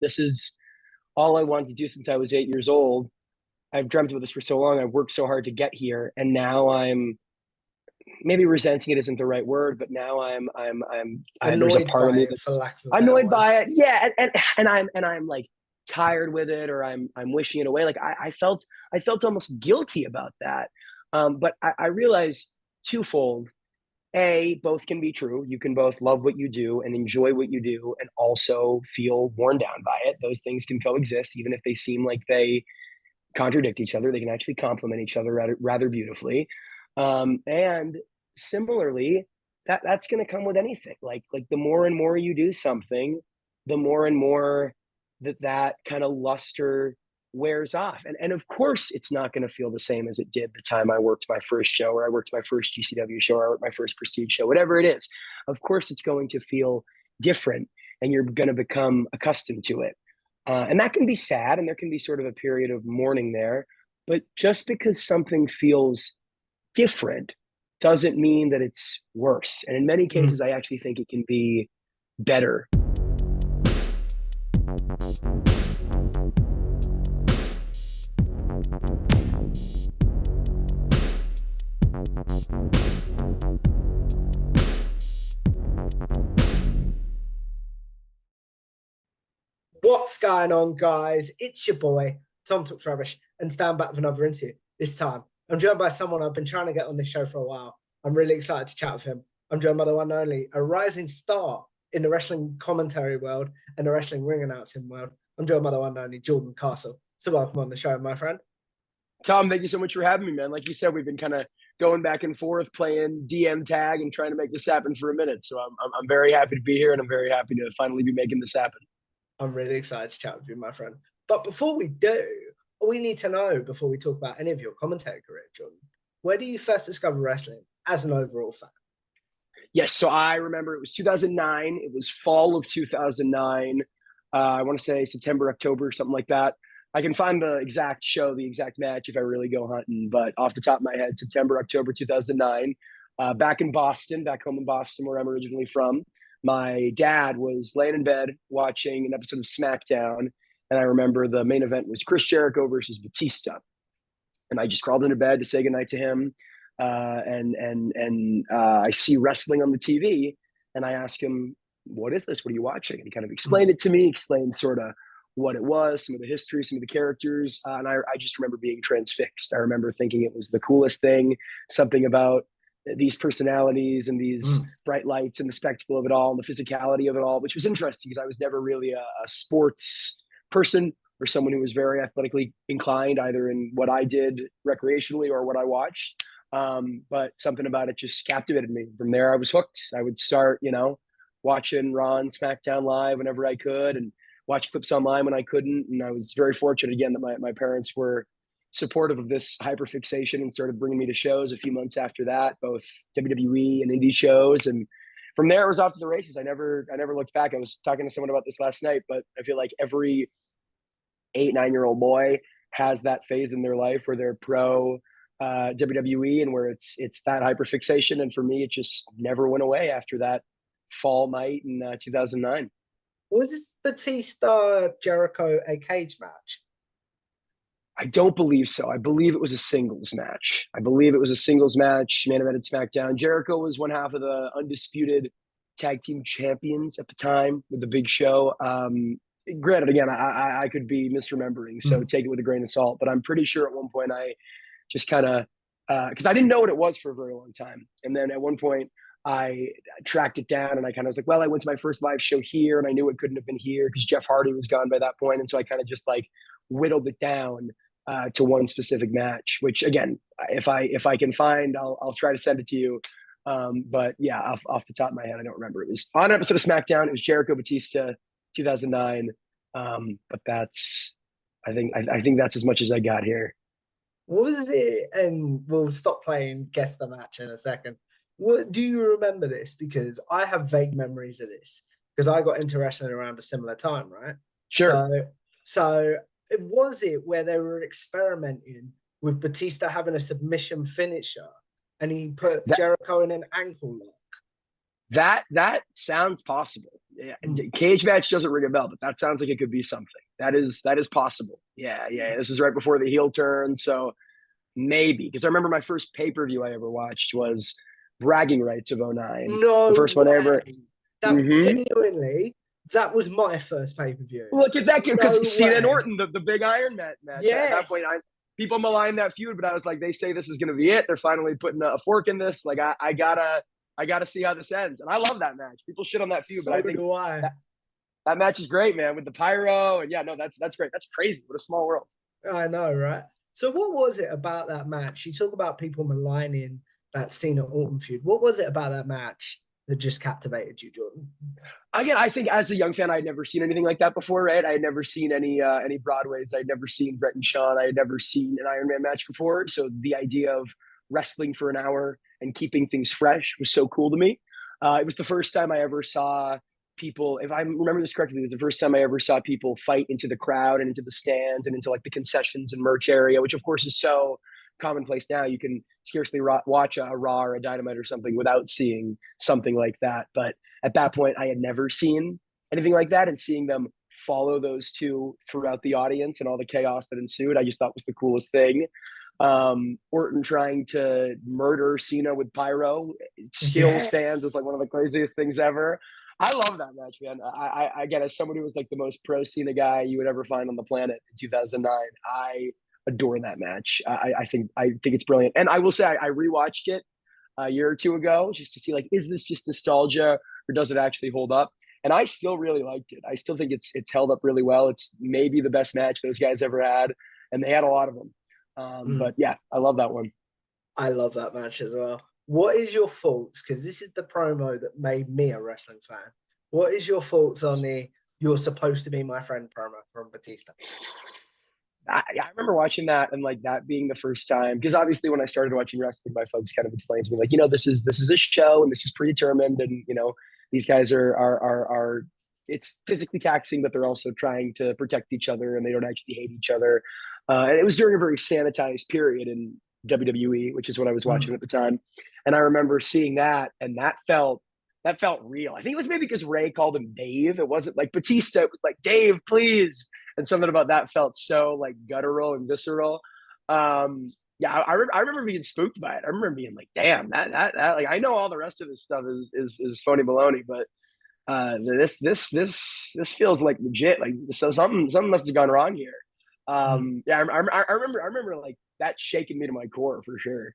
This is all I wanted to do since I was 8 years old. I've dreamt about this for so long. I've worked so hard to get here, and now I'm maybe resenting it isn't the right word, but now there's a Annoyed part of by me it, for that's lack of a better annoyed word. by it. Yeah, and I'm like tired with it, or I'm wishing it away. Like I felt almost guilty about that. But I realized twofold. Both can be true. You can both love what you do and enjoy what you do, and also feel worn down by it. Those things can coexist, even if they seem like they contradict each other. They can actually complement each other rather beautifully. And similarly, that's going to come with anything. Like the more and more you do something, the more and more that kind of luster wears off. And of course, it's not going to feel the same as it did the time I worked my first show, or I worked my first GCW show, or I worked my first Prestige show, whatever it is. Of course, it's going to feel different, and you're going to become accustomed to it. And that can be sad, and there can be sort of a period of mourning there. But just because something feels different doesn't mean that it's worse. And in many cases, Mm. I actually think it can be better. What's going on, guys? It's your boy, Tom Talks Rubbish, and stand back with another interview. This time, I'm joined by someone I've been trying to get on this show for a while. I'm really excited to chat with him. I'm joined by the one and only, a rising star in the wrestling commentary world and the wrestling ring announcing world. I'm joined by the one and only Jordan Castle. So welcome on the show, my friend. Tom, thank you so much for having me, man. Like you said, we've been kind of going back and forth, playing DM tag and trying to make this happen for a minute. So I'm very happy to be here, and I'm very happy to finally be making this happen. I'm really excited to chat with you, my friend. But before we do, we need to know, before we talk about any of your commentary career, Jordan, where do you first discover wrestling as an overall fan? Yes, so I remember it was 2009. It was fall of 2009. I want to say September, October, something like that. I can find the exact show, the exact match if I really go hunting, but off the top of my head, September, October 2009, back in Boston, back home in Boston, where I'm originally from. My dad was laying in bed watching an episode of SmackDown, and I remember the main event was Chris Jericho versus Batista. And I just crawled into bed to say goodnight to him. I see wrestling on the TV, and I ask him, "What is this? What are you watching?" And he kind of explained it to me, explained sort of what it was, some of the history, some of the characters, and I just remember being transfixed. I remember thinking it was the coolest thing, something about these personalities and these Mm. bright lights and the spectacle of it all and the physicality of it all, which was interesting because I was never really a sports person or someone who was very athletically inclined, either in what I did recreationally or what I watched. But something about it just captivated me. From there, I was hooked. I would start, watching Raw and SmackDown live whenever I could, and watch clips online when I couldn't. And I was very fortunate again that my parents were supportive of this hyperfixation and started bringing me to shows a few months after that, both WWE and indie shows. And from there, it was off to the races. I never looked back. I was talking to someone about this last night, but I feel like every 8, 9 year old boy has that phase in their life where they're pro WWE and where it's that hyperfixation. And for me, it just never went away after that fall night in 2009. Was Batista Jericho a cage match? I don't believe so. I believe it was a singles match. Main evented SmackDown. Jericho was one half of the undisputed tag team champions at the time with the Big Show. Granted, again, I could be misremembering, so Mm. take it with a grain of salt. But I'm pretty sure at one point I just kind of because I didn't know what it was for a very long time, and then at one point I tracked it down, and I kind of was like, well, I went to my first live show here, and I knew it couldn't have been here because Jeff Hardy was gone by that point, and so I kind of just like whittled it down to one specific match. Which again, if I can find, I'll try to send it to you. But yeah, off the top of my head, I don't remember. It was on an episode of SmackDown. It was Jericho Batista, 2009. But that's I think that's as much as I got here. Was it, and we'll stop playing guess the match in a second. What do you remember this? Because I have vague memories of this because I got into wrestling around a similar time, right? Sure. So was it where they were experimenting with Batista having a submission finisher and he put That Jericho in an ankle lock? That sounds possible. Yeah, Mm. cage match doesn't ring a bell, but that sounds like it could be something. That is possible. Yeah, yeah. This is right before the heel turn, so maybe because I remember my first pay per view I ever watched was Bragging Rights of '09, the No first one I ever. way. That hmm genuinely, that was my first pay-per-view. Look at that kid because No Cena and way. Orton, the big Iron Man match. At that point, Yes. people malign that feud, but I was like, they say this is going to be it. They're finally putting a fork in this. Like I gotta see how this ends, and I love that match. People shit on that feud, but So I think do I. that that match is great, man, with the pyro and yeah, no, that's great. That's crazy. What a small world. I know, right? So what was it about that match? You talk about people maligning that Cena Orton feud. What was it about that match that just captivated you, Jordan? Again, I think as a young fan, I'd never seen anything like that before, right? I had never seen any Broadways. I'd never seen Brett and Sean. I had never seen an Iron Man match before. So the idea of wrestling for an hour and keeping things fresh was so cool to me. It was the first time I ever saw people, if I remember this correctly, it was the first time I ever saw people fight into the crowd and into the stands and into like the concessions and merch area, which of course is so commonplace now. You can scarcely watch a Raw or a Dynamite or something without seeing something like that. But at that point, I had never seen anything like that, and seeing them follow those two throughout the audience and all the chaos that ensued, I just thought was the coolest thing. Orton trying to murder Cena with pyro still stands as Yes. like one of the craziest things ever. I love that match, man. Again, as somebody who was like the most pro Cena guy you would ever find on the planet in 2009, I adore that match. I think it's brilliant, and I will say I rewatched it a year or two ago just to see like, is this just nostalgia or does it actually hold up? And I still really liked it. I still think it's held up really well. It's maybe the best match those guys ever had, and they had a lot of them. Mm, But yeah, I love that one. I love that match as well. What is your thoughts? Because this is the promo that made me a wrestling fan. What is your thoughts on the "You're supposed to be my friend" promo from Batista? I remember watching that and like that being the first time because obviously when I started watching wrestling, my folks kind of explained to me like, this is a show and this is predetermined, and these guys are it's physically taxing, but they're also trying to protect each other and they don't actually hate each other. And it was during a very sanitized period in WWE, which is what I was Mm. watching at the time. And I remember seeing that, and that felt real. I think it was maybe because Ray called him Dave. It wasn't like Batista. It was like Dave, please, and something about that felt so like guttural and visceral. Yeah, I remember being spooked by it. I remember being like, "Damn, that like I know all the rest of this stuff is phony baloney, but this feels like legit. Like so something must have gone wrong here." Mm. Yeah, I remember like that shaking me to my core for sure.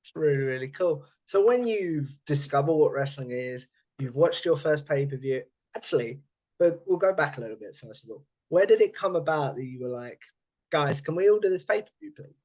It's really, really cool. So when you've discovered what wrestling is, you've watched your first pay-per-view. Actually, but we'll go back a little bit first of all. Where did it come about that you were like, guys, can we all do this pay-per-view, please?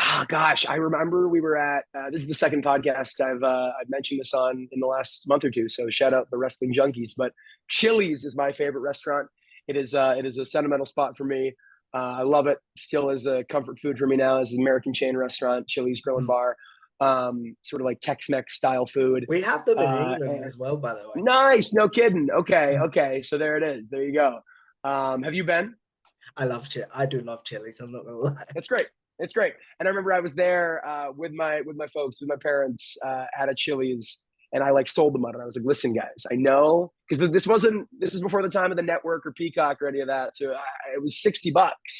Oh gosh, I remember we were at this is the second podcast I've mentioned this on in the last month or two. So shout out the wrestling junkies. But Chili's is my favorite restaurant. It is a sentimental spot for me. I love it. Still is a comfort food for me now. As an American chain restaurant, Chili's Grill and Mm. Bar, sort of like Tex-Mex style food. We have them in England And as well, by the way. nice, no kidding. Okay, Mm. okay. So there it is. There you go. Have you been? I do love chilies. I'm not gonna lie. It's great. It's great. And I remember I was there with my folks, with my parents at a Chili's, and I like sold them on it. I was like, "Listen, guys, I know because this is before the time of the network or Peacock or any of that. So it was $60,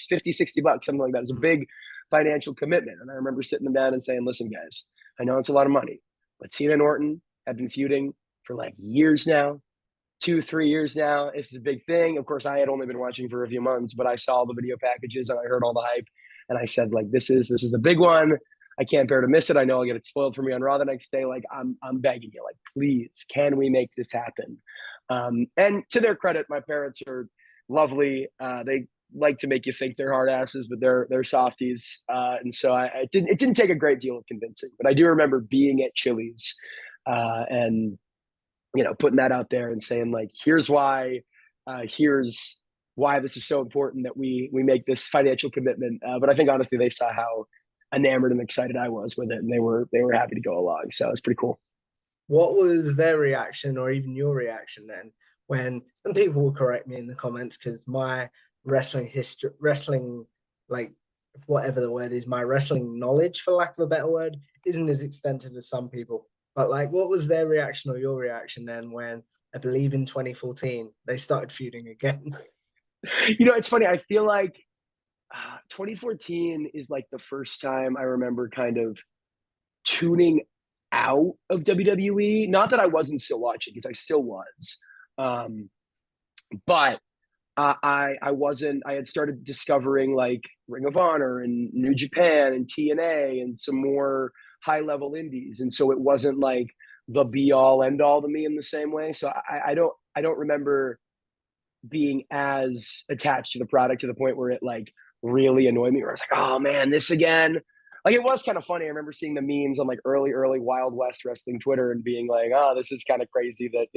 50, $60, something like that. It was a Mm. big financial commitment." And I remember sitting them down and saying, "Listen, guys, I know it's a lot of money, but Cena and Orton have been feuding for like years now, 2, 3 years now. This is a big thing. Of course, I had only been watching for a few months, but I saw the video packages and I heard all the hype. And I said, like, this is the big one. I can't bear to miss it. I know I'll get it spoiled for me on Raw the next day. Like, I'm begging you, like, please, can we make this happen?" And to their credit, my parents are lovely. They like to make you think they're hard asses, but they're softies. And so it didn't take a great deal of convincing, but I do remember being at Chili's and putting that out there and saying like, here's why this is so important that we make this financial commitment. But I think honestly, they saw how enamored and excited I was with it, and they were happy to go along. So it's pretty cool. What was their reaction, or even your reaction then, when? And people will correct me in the comments because my wrestling history, wrestling, like whatever the word is, my wrestling knowledge, for lack of a better word, isn't as extensive as some people. But like, what was their reaction or your reaction then when I believe in 2014 they started feuding again? It's funny. I feel like 2014 is like the first time I remember kind of tuning out of WWE. Not that I wasn't still watching, because I still was. Um, but I wasn't. I had started discovering like Ring of Honor and New Japan and TNA and some more high level indies, and so it wasn't like the be all end all to me in the same way. So I don't remember being as attached to the product to the point where it like really annoyed me. Where I was like, oh man, this again. Like it was kind of funny. I remember seeing the memes on like early Wild West wrestling Twitter and being like, oh, this is kind of crazy that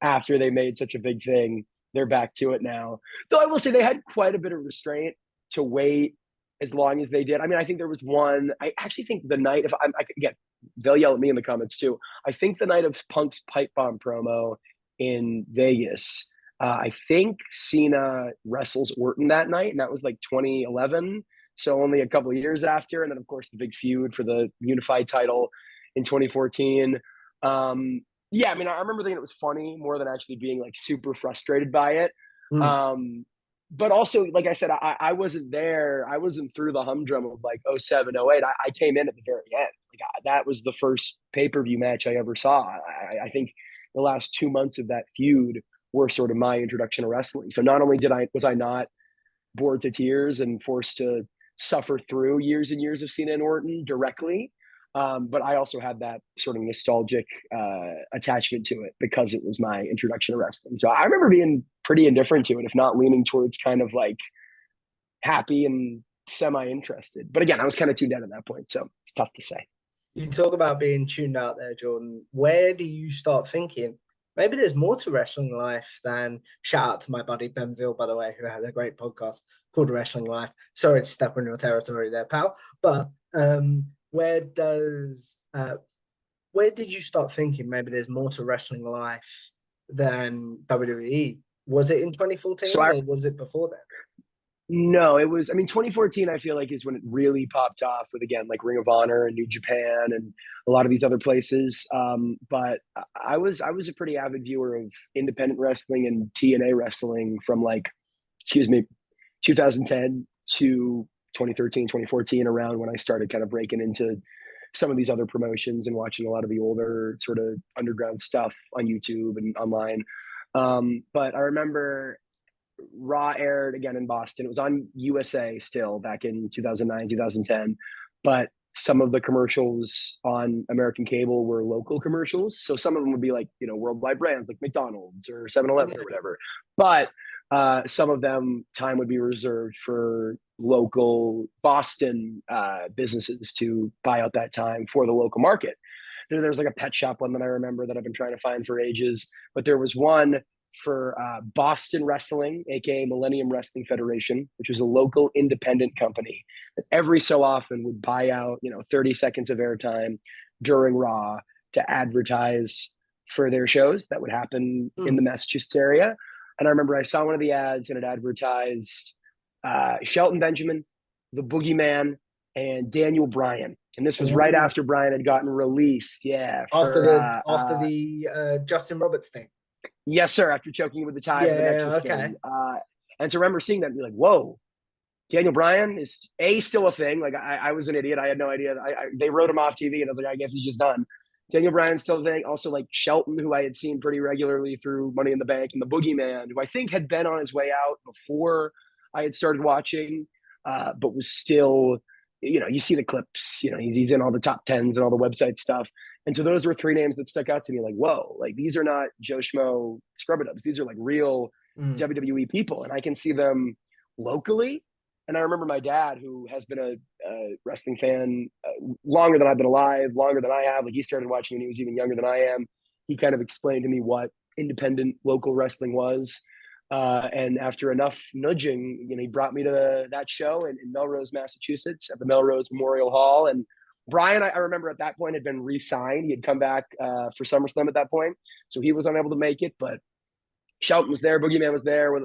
after they made such a big thing, they're back to it now. Though I will say they had quite a bit of restraint to wait as long as they did. I mean, I think there was one. I actually think the night, if I'm again, they'll yell at me in the comments too. I think the night of Punk's pipe bomb promo in Vegas, I think Cena wrestles Orton that night, and that was like 2011. So only a couple of years after, and then of course the big feud for the unified title in 2014. Yeah, I mean, I remember thinking it was funny more than actually being like super frustrated by it. Mm. But also, like I said, I wasn't there. I wasn't through the humdrum of like '07, '08. I came in at the very end. Like that was the first pay-per-view match I ever saw. I think the last 2 months of that feud were sort of my introduction to wrestling. So not only was I not bored to tears and forced to suffer through years and years of Cena and Orton directly, but I also had that sort of nostalgic attachment to it because it was my introduction to wrestling. So I remember being pretty indifferent to it, if not leaning towards kind of like happy and semi-interested. But again, I was kind of tuned out at that point, so it's tough to say. You talk about being tuned out there, Jordan. Where do you start thinking maybe there's more to wrestling life than shout out to my buddy Benville, by the way, who has a great podcast called Wrestling Life. Sorry to step on your territory there, pal. But where does where did you start thinking maybe there's more to wrestling life than WWE? Was it in So 2014 I or was it before then? No, it was, I mean, 2014, I feel like is when it really popped off with, again, like Ring of Honor and New Japan and a lot of these other places. But I was a pretty avid viewer of independent wrestling and TNA wrestling from like, excuse me, 2010 to 2013, 2014, around when I started kind of breaking into some of these other promotions and watching a lot of the older sort of underground stuff on YouTube and online. But I remember Raw aired again in Boston. It was on USA still back in 2009, 2010. But some of the commercials on American cable were local commercials. So some of them would be like, worldwide brands like McDonald's or 7-Eleven or whatever. But some of them, time would be reserved for local Boston businesses to buy out that time for the local market. There's like a pet shop one that I remember that I've been trying to find for ages. But there was one for Boston Wrestling, aka Millennium Wrestling Federation, which was a local independent company that every so often would buy out, 30 seconds of airtime during Raw to advertise for their shows that would happen in the Mm. Massachusetts area. And I remember I saw one of the ads and it advertised Shelton Benjamin, the Boogeyman, and Daniel Bryan. And this was right Ooh. after Bryan had gotten released. Yeah, After for the Justin Roberts thing. yes, sir. After choking with the tie for the Yeah, Nexus okay. thing, and to remember seeing that and be like, "Whoa, Daniel Bryan is still a thing." Like I was an idiot. I had no idea. They wrote him off TV, and I was like, I guess he's just done. Daniel Bryan's still a thing. Also, like Shelton, who I had seen pretty regularly through Money in the Bank, and the Boogeyman, who I think had been on his way out before I had started watching, but was still, you see the clips. He's in all the top tens and all the website stuff. And so those were three names that stuck out to me. Like, whoa, like these are not Joe Schmo scrub dubs. These are like real Mm. WWE people, and I can see them locally. And I remember my dad, who has been a wrestling fan longer than I've been alive, longer than I have. Like he started watching when he was even younger than I am. He kind of explained to me what independent local wrestling was. And after enough nudging, he brought me to that show in Melrose, Massachusetts, at the Melrose Memorial Hall. And Bryan, I remember at that point had been re-signed. He had come back for SummerSlam at that point, so he was unable to make it. But Shelton was there, Boogeyman was there, with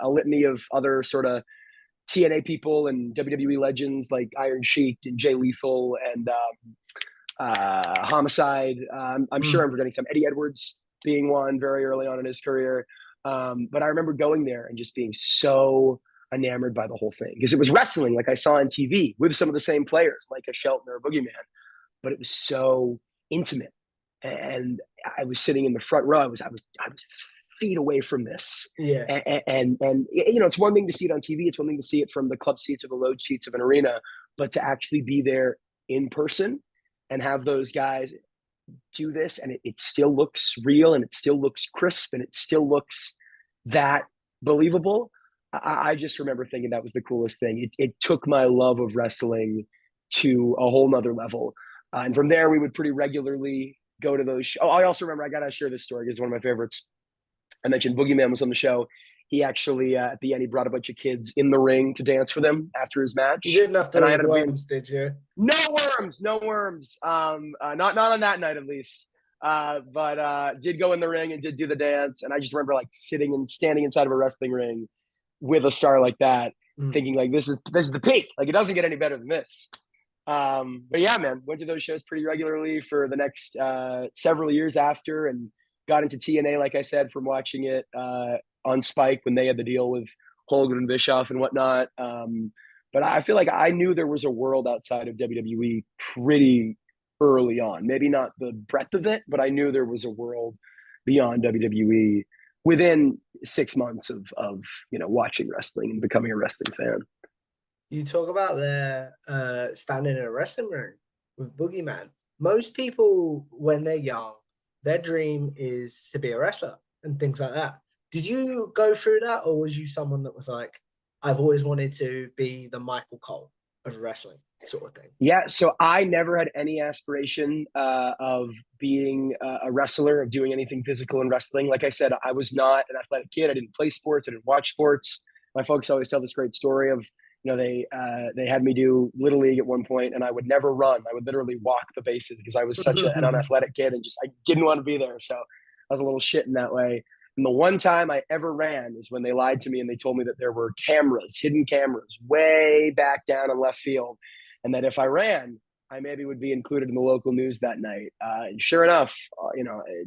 a litany of other sort of TNA people and WWE legends like Iron Sheik and Jay Lethal and Homicide. I'm sure Mm. I'm forgetting some. Eddie Edwards being one very early on in his career. But I remember going there and just being so enamored by the whole thing because it was wrestling like I saw on TV with some of the same players like a Shelton or a Boogeyman, but it was so intimate. And I was sitting in the front row. I was feet away from this. Yeah. And you know, it's one thing to see it on TV. It's one thing to see it from the club seats or the load seats of an arena, but to actually be there in person and have those guys do this, and it still looks real, and it still looks crisp, and it still looks that believable. I just remember thinking that was the coolest thing. It took my love of wrestling to a whole nother level. And from there, we would pretty regularly go to those. Oh, I also remember, I got to share this story because it's one of my favorites. I mentioned Boogeyman was on the show. He actually, at the end, he brought a bunch of kids in the ring to dance with him after his You match. didn't have to And I eat ended up being worms, did you? no worms, no worms. Not on that night at least. But did go in the ring and did do the dance. And I just remember like sitting and standing inside of a wrestling ring with a star like that, Mm. thinking like this is the peak. Like it doesn't get any better than this. But yeah, man, went to those shows pretty regularly for the next several years after, and got into TNA, like I said, from watching it on Spike when they had the deal with Hogan and Bischoff and whatnot. But I feel like I knew there was a world outside of WWE pretty early on. Maybe not the breadth of it, but I knew there was a world beyond WWE within 6 months of watching wrestling and becoming a wrestling fan. You talk about their standing in a wrestling ring with Boogeyman. Most people, when they're young, their dream is to be a wrestler and things like that. Did you go through that, or was you someone that was like, I've always wanted to be the Michael Cole of wrestling sort of thing? Yeah, so I never had any aspiration of being a wrestler, of doing anything physical in wrestling. Like I said, I was not an athletic kid. I didn't play sports. I didn't watch sports. My folks always tell this great story of, they had me do little league at one point, and I would never run. I would literally walk the bases because I was such an unathletic kid and just I didn't want to be there. So I was a little shit in that way. And the one time I ever ran is when they lied to me and they told me that there were cameras, hidden cameras, way back down in left field, and that if I ran, I maybe would be included in the local news that night. And sure enough,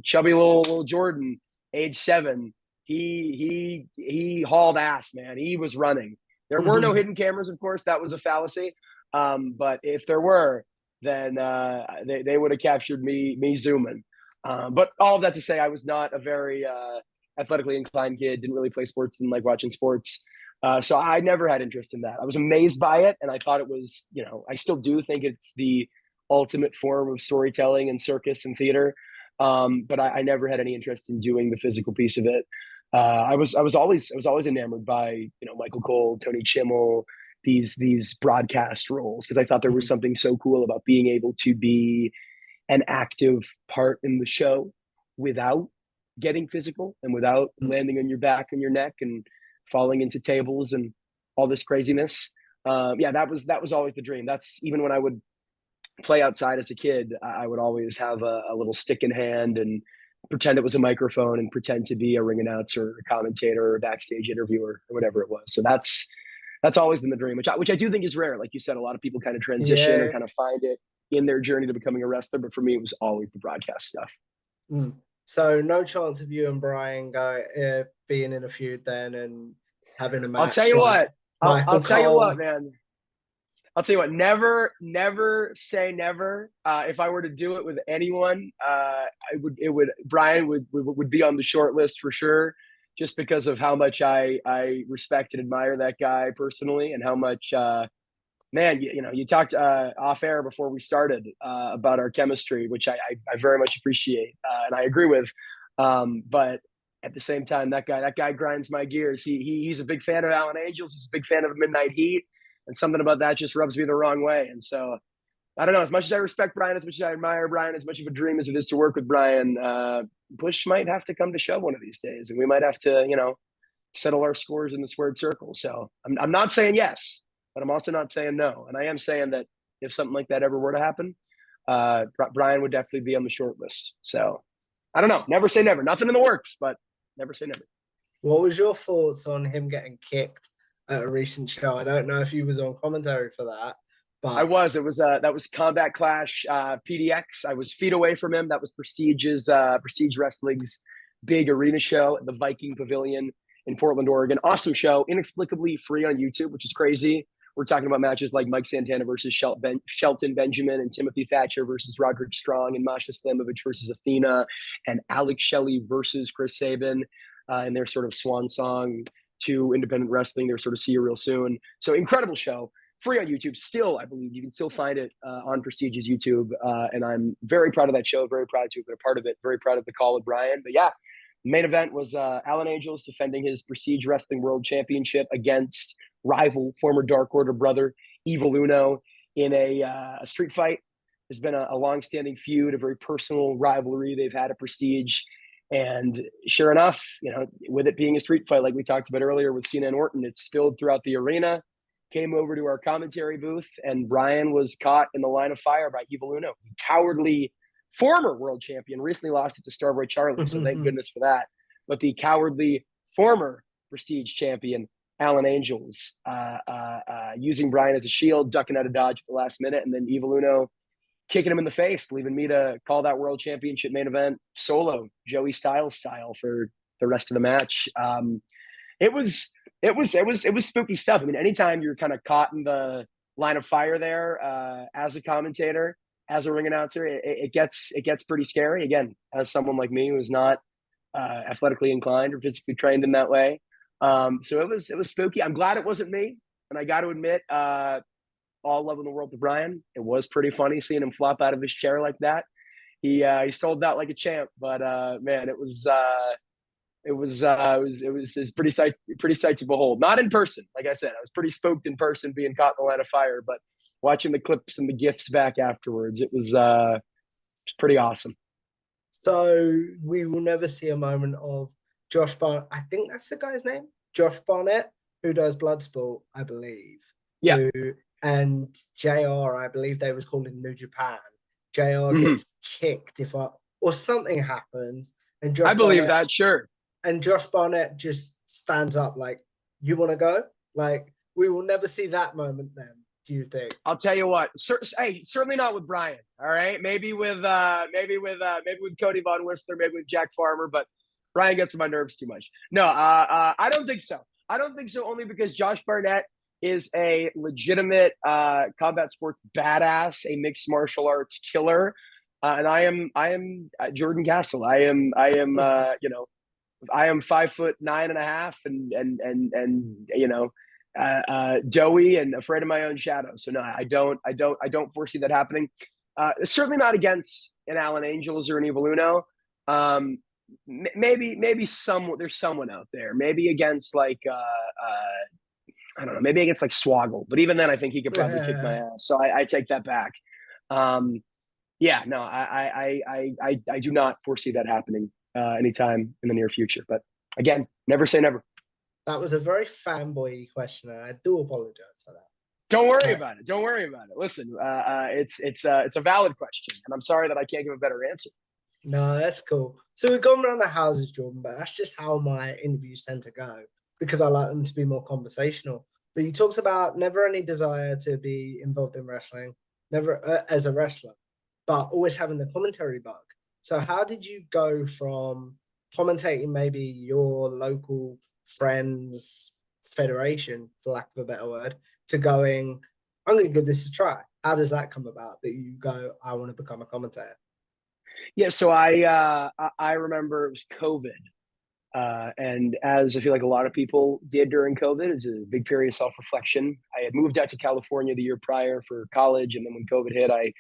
chubby little Jordan, age 7, he hauled ass, man. He was running. There were no hidden cameras, of course. That was a fallacy. But if there were, then they would have captured me zooming. But all of that to say, I was not a very athletically inclined kid. Didn't really play sports. Didn't like watching sports. So I never had interest in that. I was amazed by it, and I thought it was, I still do think it's the ultimate form of storytelling and circus and theater. But I never had any interest in doing the physical piece of it. I was always enamored by Michael Cole, Tony Chimmel, these broadcast roles because I thought there was something so cool about being able to be an active part in the show without getting physical and without landing on your back and your neck and falling into tables and all this craziness. Yeah, that was always the dream. That's even when I would play outside as a kid, I would always have a little stick in hand and pretend it was a microphone and pretend to be a ring announcer, a commentator, or a backstage interviewer, or whatever it was. So that's always been the dream, which I do think is rare. Like you said, a lot of people kind of transition or Yeah. kind of find it in their journey to becoming a wrestler. But for me, it was always the broadcast stuff. Mm. So no chance of you and Brian being in a feud then and having a I'll tell match you like what. I'll Michael tell you what, Cole. man. I'll tell you what. Never say never. If I were to do it with anyone, Brian would be on the short list for sure, just because of how much I respect and admire that guy personally, and how much man, you talked off air before we started about our chemistry, which I very much appreciate and I agree with. But at the same time, that guy grinds my gears. He's a big fan of Alan Angels. He's a big fan of Midnight Heat, and something about that just rubs me the wrong way. And so I don't know. As much as I respect Brian, as much as I admire Brian, as much of a dream as it is to work with Brian, Bush might have to come to shove one of these days, and we might have to settle our scores in the squared circle. So I'm not saying yes, but I'm also not saying no. And I am saying that if something like that ever were to happen, Brian would definitely be on the short list. So I don't know. Never say never. Nothing in the works, but never say never. What was your thoughts on him getting kicked at a recent show? I don't know if you was on commentary for that, I But was. It was that was Combat Clash PDX. I was feet away from him. That was Prestige Wrestling's big arena show at the Viking Pavilion in Portland, Oregon. Awesome show, inexplicably free on YouTube, which is crazy. We're talking about matches like Mike Santana versus Shelton Benjamin and Timothy Thatcher versus Roderick Strong and Masha Slamovich versus Athena and Alex Shelley versus Chris Sabin in their sort of swan song to independent wrestling. They're sort of see you real soon. So incredible show, free on YouTube. Still, I believe you can still find it on Prestige's YouTube. And I'm very proud of that show. Very proud to have been a part of it. Very proud of the call with Brian. But yeah, main event was Alan Angels defending his Prestige Wrestling World Championship against rival, former Dark Order brother, Evil Uno, in a street fight. There's been a long-standing feud, a very personal rivalry they've had at Prestige. And sure enough, with it being a street fight, like we talked about earlier with Cena and Orton, it spilled throughout the arena, came over to our commentary booth, and Brian was caught in the line of fire by Evil Uno, cowardly former world champion, recently lost it to Starboy Charlie, so thank goodness for that. But the cowardly former Prestige champion, Alan Angels, using Brian as a shield, ducking out of dodge at the last minute, and then Evil Uno kicking him in the face, leaving me to call that world championship main event solo, Joey Styles style, for the rest of the match. It was spooky stuff. I mean, anytime you're kind of caught in the line of fire there as a commentator, as a ring announcer, it gets pretty scary. Again, as someone like me who's not athletically inclined or physically trained in that way, so it was spooky. I'm glad it wasn't me, and I got to admit, all love in the world to Brian. It was pretty funny seeing him flop out of his chair like that. He sold out like a champ, but man, it was pretty sight to behold. Not in person, like I said, I was pretty spooked in person being caught in the line of fire, but watching the clips and the gifs back afterwards, it was pretty awesome. so we will never see a moment of Josh Barnett. I think that's the guy's name, Josh Barnett, who does Bloodsport, I believe. Yeah. Who and JR, I believe they was called in New Japan. JR Mhm. gets kicked or something happens, and I believe that, sure. And Josh Barnett just stands up like, "You want to go?" Like, we will never see that moment. Then, do you think? I'll tell you what. Hey, certainly not with Brian. All right, maybe with Cody Von Whistler, maybe with Jack Farmer, but Brian gets on my nerves too much. No, I don't think so. I don't think so. Only because Josh Barnett is a legitimate combat sports badass, a mixed martial arts killer, and I am Jordan Castle. I am I am 5'9.5" and doughy and afraid of my own shadow. So no, I don't foresee that happening. Certainly not against an Alan Angels or an Evil Uno. Maybe there's someone out there. Maybe against like I don't know. Maybe against like Swoggle, but even then, I think he could probably kick my ass. So I take that back. Yeah, no, I do not foresee that happening anytime in the near future. But again, never say never. That was a very fanboy question, and I do apologize for that. Don't worry about it. Don't worry about it. Listen, it's a valid question, and I'm sorry that I can't give a better answer. No, that's cool. So we've gone around the houses, Jordan, but that's just how my interviews tend to go because I like them to be more conversational. But you talked about never any desire to be involved in wrestling, never as a wrestler, but always having the commentary bug. So how did you go from commentating maybe your local friends federation, for lack of a better word, to going, I'm going to give this a try? How does that come about that you go, I want to become a commentator? Yeah, so I remember it was COVID, and as I feel like a lot of people did during COVID, it's a big period of self-reflection. I had moved out to California the year prior for college, and then when COVID hit, I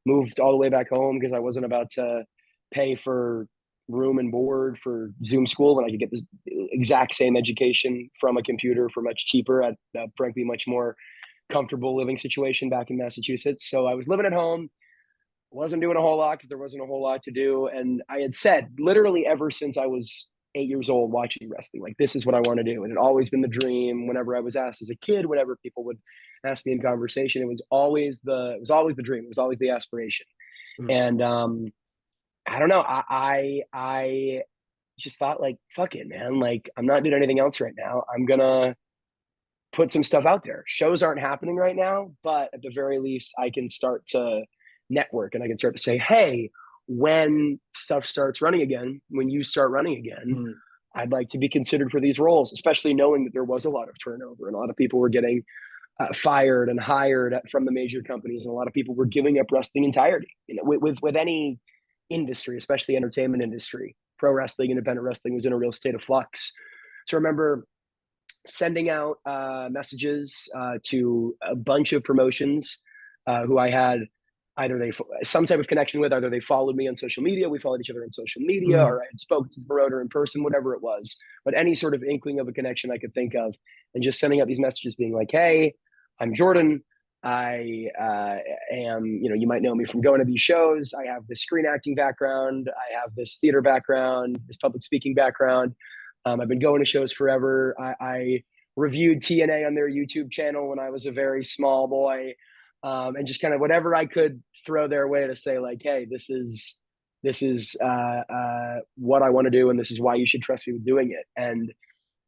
moved all the way back home because I wasn't about to pay for room and board for Zoom school when I could get the exact same education from a computer for much cheaper at frankly much more comfortable living situation back in Massachusetts. So I was living at home, wasn't doing a whole lot because there wasn't a whole lot to do. And I had said literally ever since I was 8 years old watching wrestling, like this is what I want to do. And it had always been the dream. Whenever I was asked as a kid, whenever people would ask me in conversation, it was always the dream. It was always the aspiration. And I don't know. I just thought like, fuck it, man. Like I'm not doing anything else right now. I'm gonna put some stuff out there. Shows aren't happening right now, but at the very least, I can start to network and I can start to say, hey, when stuff starts running again, when you start running again, Mm. I'd like to be considered for these roles, especially knowing that there was a lot of turnover and a lot of people were getting fired and hired from the major companies, and a lot of people were giving up wrestling entirety. You know, with any industry, especially entertainment industry, pro wrestling, independent wrestling was in a real state of flux. So I remember sending out messages to a bunch of promotions who I had either they some type of connection with, either they followed me on social media, we followed each other on social media, Mm. or I had spoken to the promoter in person, whatever it was. But any sort of inkling of a connection I could think of, and just sending out these messages, being like, "Hey, I'm Jordan. I am, you know, you might know me from going to these shows. I have this screen acting background. I have this theater background, this public speaking background. I've been going to shows forever. I reviewed TNA on their YouTube channel when I was a very small boy, and just kind of whatever I could throw their way to say like, hey, this is what I want to do, and this is why you should trust me with doing it. And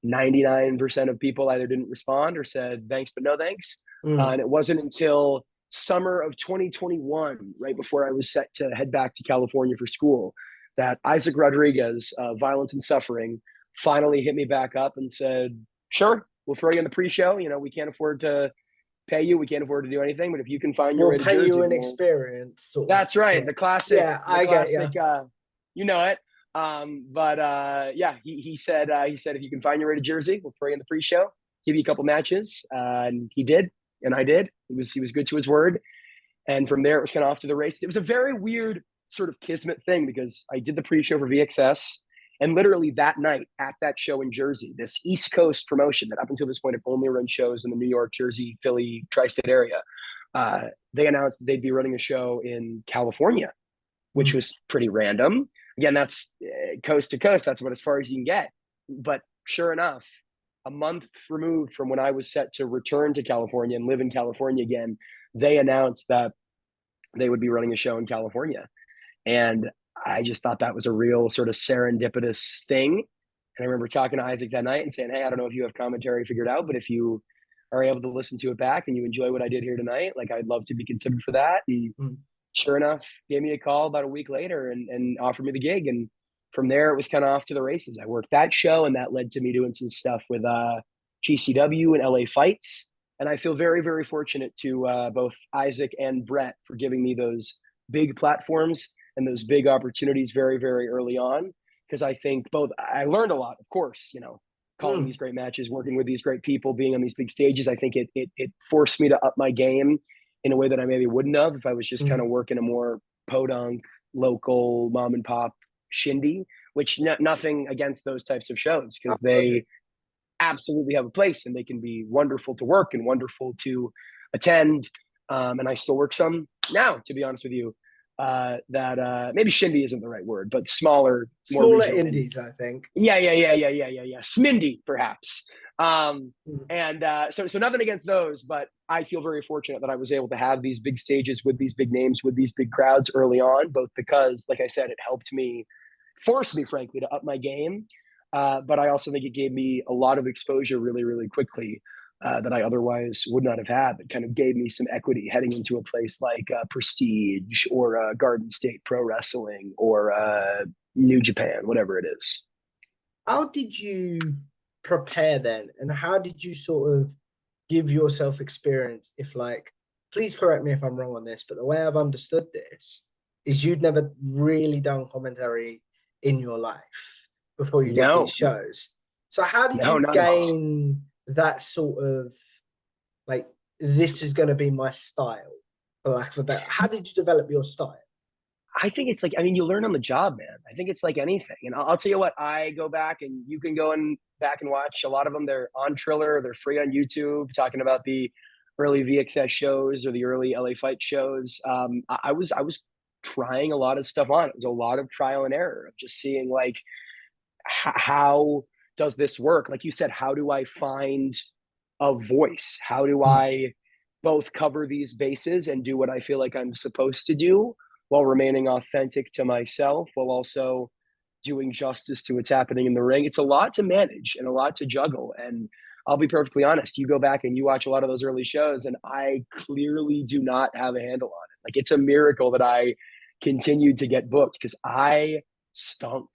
99% of people either didn't respond or said thanks but no thanks. Mm. And it wasn't until summer of 2021, right before I was set to head back to California for school, that Isaac Rodriguez, Violence and Suffering, finally hit me back up and said, "Sure, we'll throw you in the pre-show. You know, we can't afford to pay you, we can't afford to do anything, but if you can find your We'll way to pay you Jersey, an we'll." experience, sort of. That's right, Yeah, the classic, yeah, the I get you. classic. You know it. But yeah, he said if you can find your way to Jersey, we'll throw you in the pre-show, give you a couple matches, and he did, and I did. He was good to his word, and from there it was kind of off to the races. It was a very weird sort of kismet thing because I did the pre-show for VXS, and literally that night at that show in Jersey, this East Coast promotion that up until this point had only run shows in the New York, Jersey, Philly, tri-state area, they announced that they'd be running a show in California, which Mm. was pretty random. Again, that's coast to coast. That's about as far as you can get. But sure enough, a month removed from when I was set to return to California and live in California again, they announced that they would be running a show in California. And I just thought that was a real sort of serendipitous thing. And I remember talking to Isaac that night and saying, hey, I don't know if you have commentary figured out, but if you are able to listen to it back and you enjoy what I did here tonight, like I'd love to be considered for that. And Mm. sure enough, gave me a call about a week later and offered me the gig. And from there, it was kind of off to the races. I worked that show, and that led to me doing some stuff with GCW and LA Fights. And I feel very, very fortunate to both Isaac and Brett for giving me those big platforms and those big opportunities very, very early on. Because I think both, I learned a lot, of course, you know, calling Mm. these great matches, working with these great people, being on these big stages. I think it forced me to up my game in a way that I maybe wouldn't have if I was just kind Mm. of working a more podunk, local, mom and pop shindy, which nothing against those types of shows Oh, because logic. they absolutely have a place and they can be wonderful to work and wonderful to attend. And I still work some now, to be honest with you. That maybe shindy isn't the right word, but smaller, more Smaller regional indies, I think. yeah. Smindy, perhaps. Mm. And so nothing against those, but I feel very fortunate that I was able to have these big stages with these big names, with these big crowds early on, both because, like I said, it helped me, forced me, frankly, to up my game. But I also think it gave me a lot of exposure really, really quickly that I otherwise would not have had. That kind of gave me some equity heading into a place like Prestige or Garden State Pro Wrestling or New Japan, whatever it is. How did you prepare then? And how did you sort of give yourself experience? If, like, please correct me if I'm wrong on this, but the way I've understood this is you'd never really done commentary in your life before you did these No, shows. So, how did no, you not at all. gain that sort of, like, this is going to be my style, for lack of a better? How did you develop your style? I think it's like, I mean, you learn on the job, man. I think it's like anything. And I'll tell you what, I go back and you can go and back and watch a lot of them. They're on Triller, they're free on YouTube, talking about the early VXS shows or the early LA Fight shows. I was trying a lot of stuff on. It was a lot of trial and error of just seeing like how does this work? Like you said, how do I find a voice? How do Mm. I both cover these bases and do what I feel like I'm supposed to do while remaining authentic to myself, while also doing justice to what's happening in the ring? It's a lot to manage and a lot to juggle. And I'll be perfectly honest. You go back and you watch a lot of those early shows, and I clearly do not have a handle on it. Like, it's a miracle that I continued to get booked because I stunk.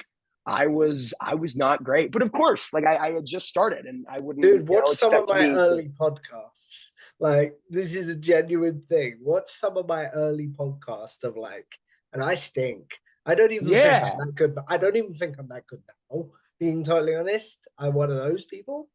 I was not great, but of course, like I had just started, and I wouldn't, Dude, watch some of expect my me to. early podcasts. Like, this is a genuine thing. Watch some of my early podcasts of like, and I stink. I don't even think I'm Yeah, that good, but I don't even think I'm that good now. Being totally honest, I'm one of those people.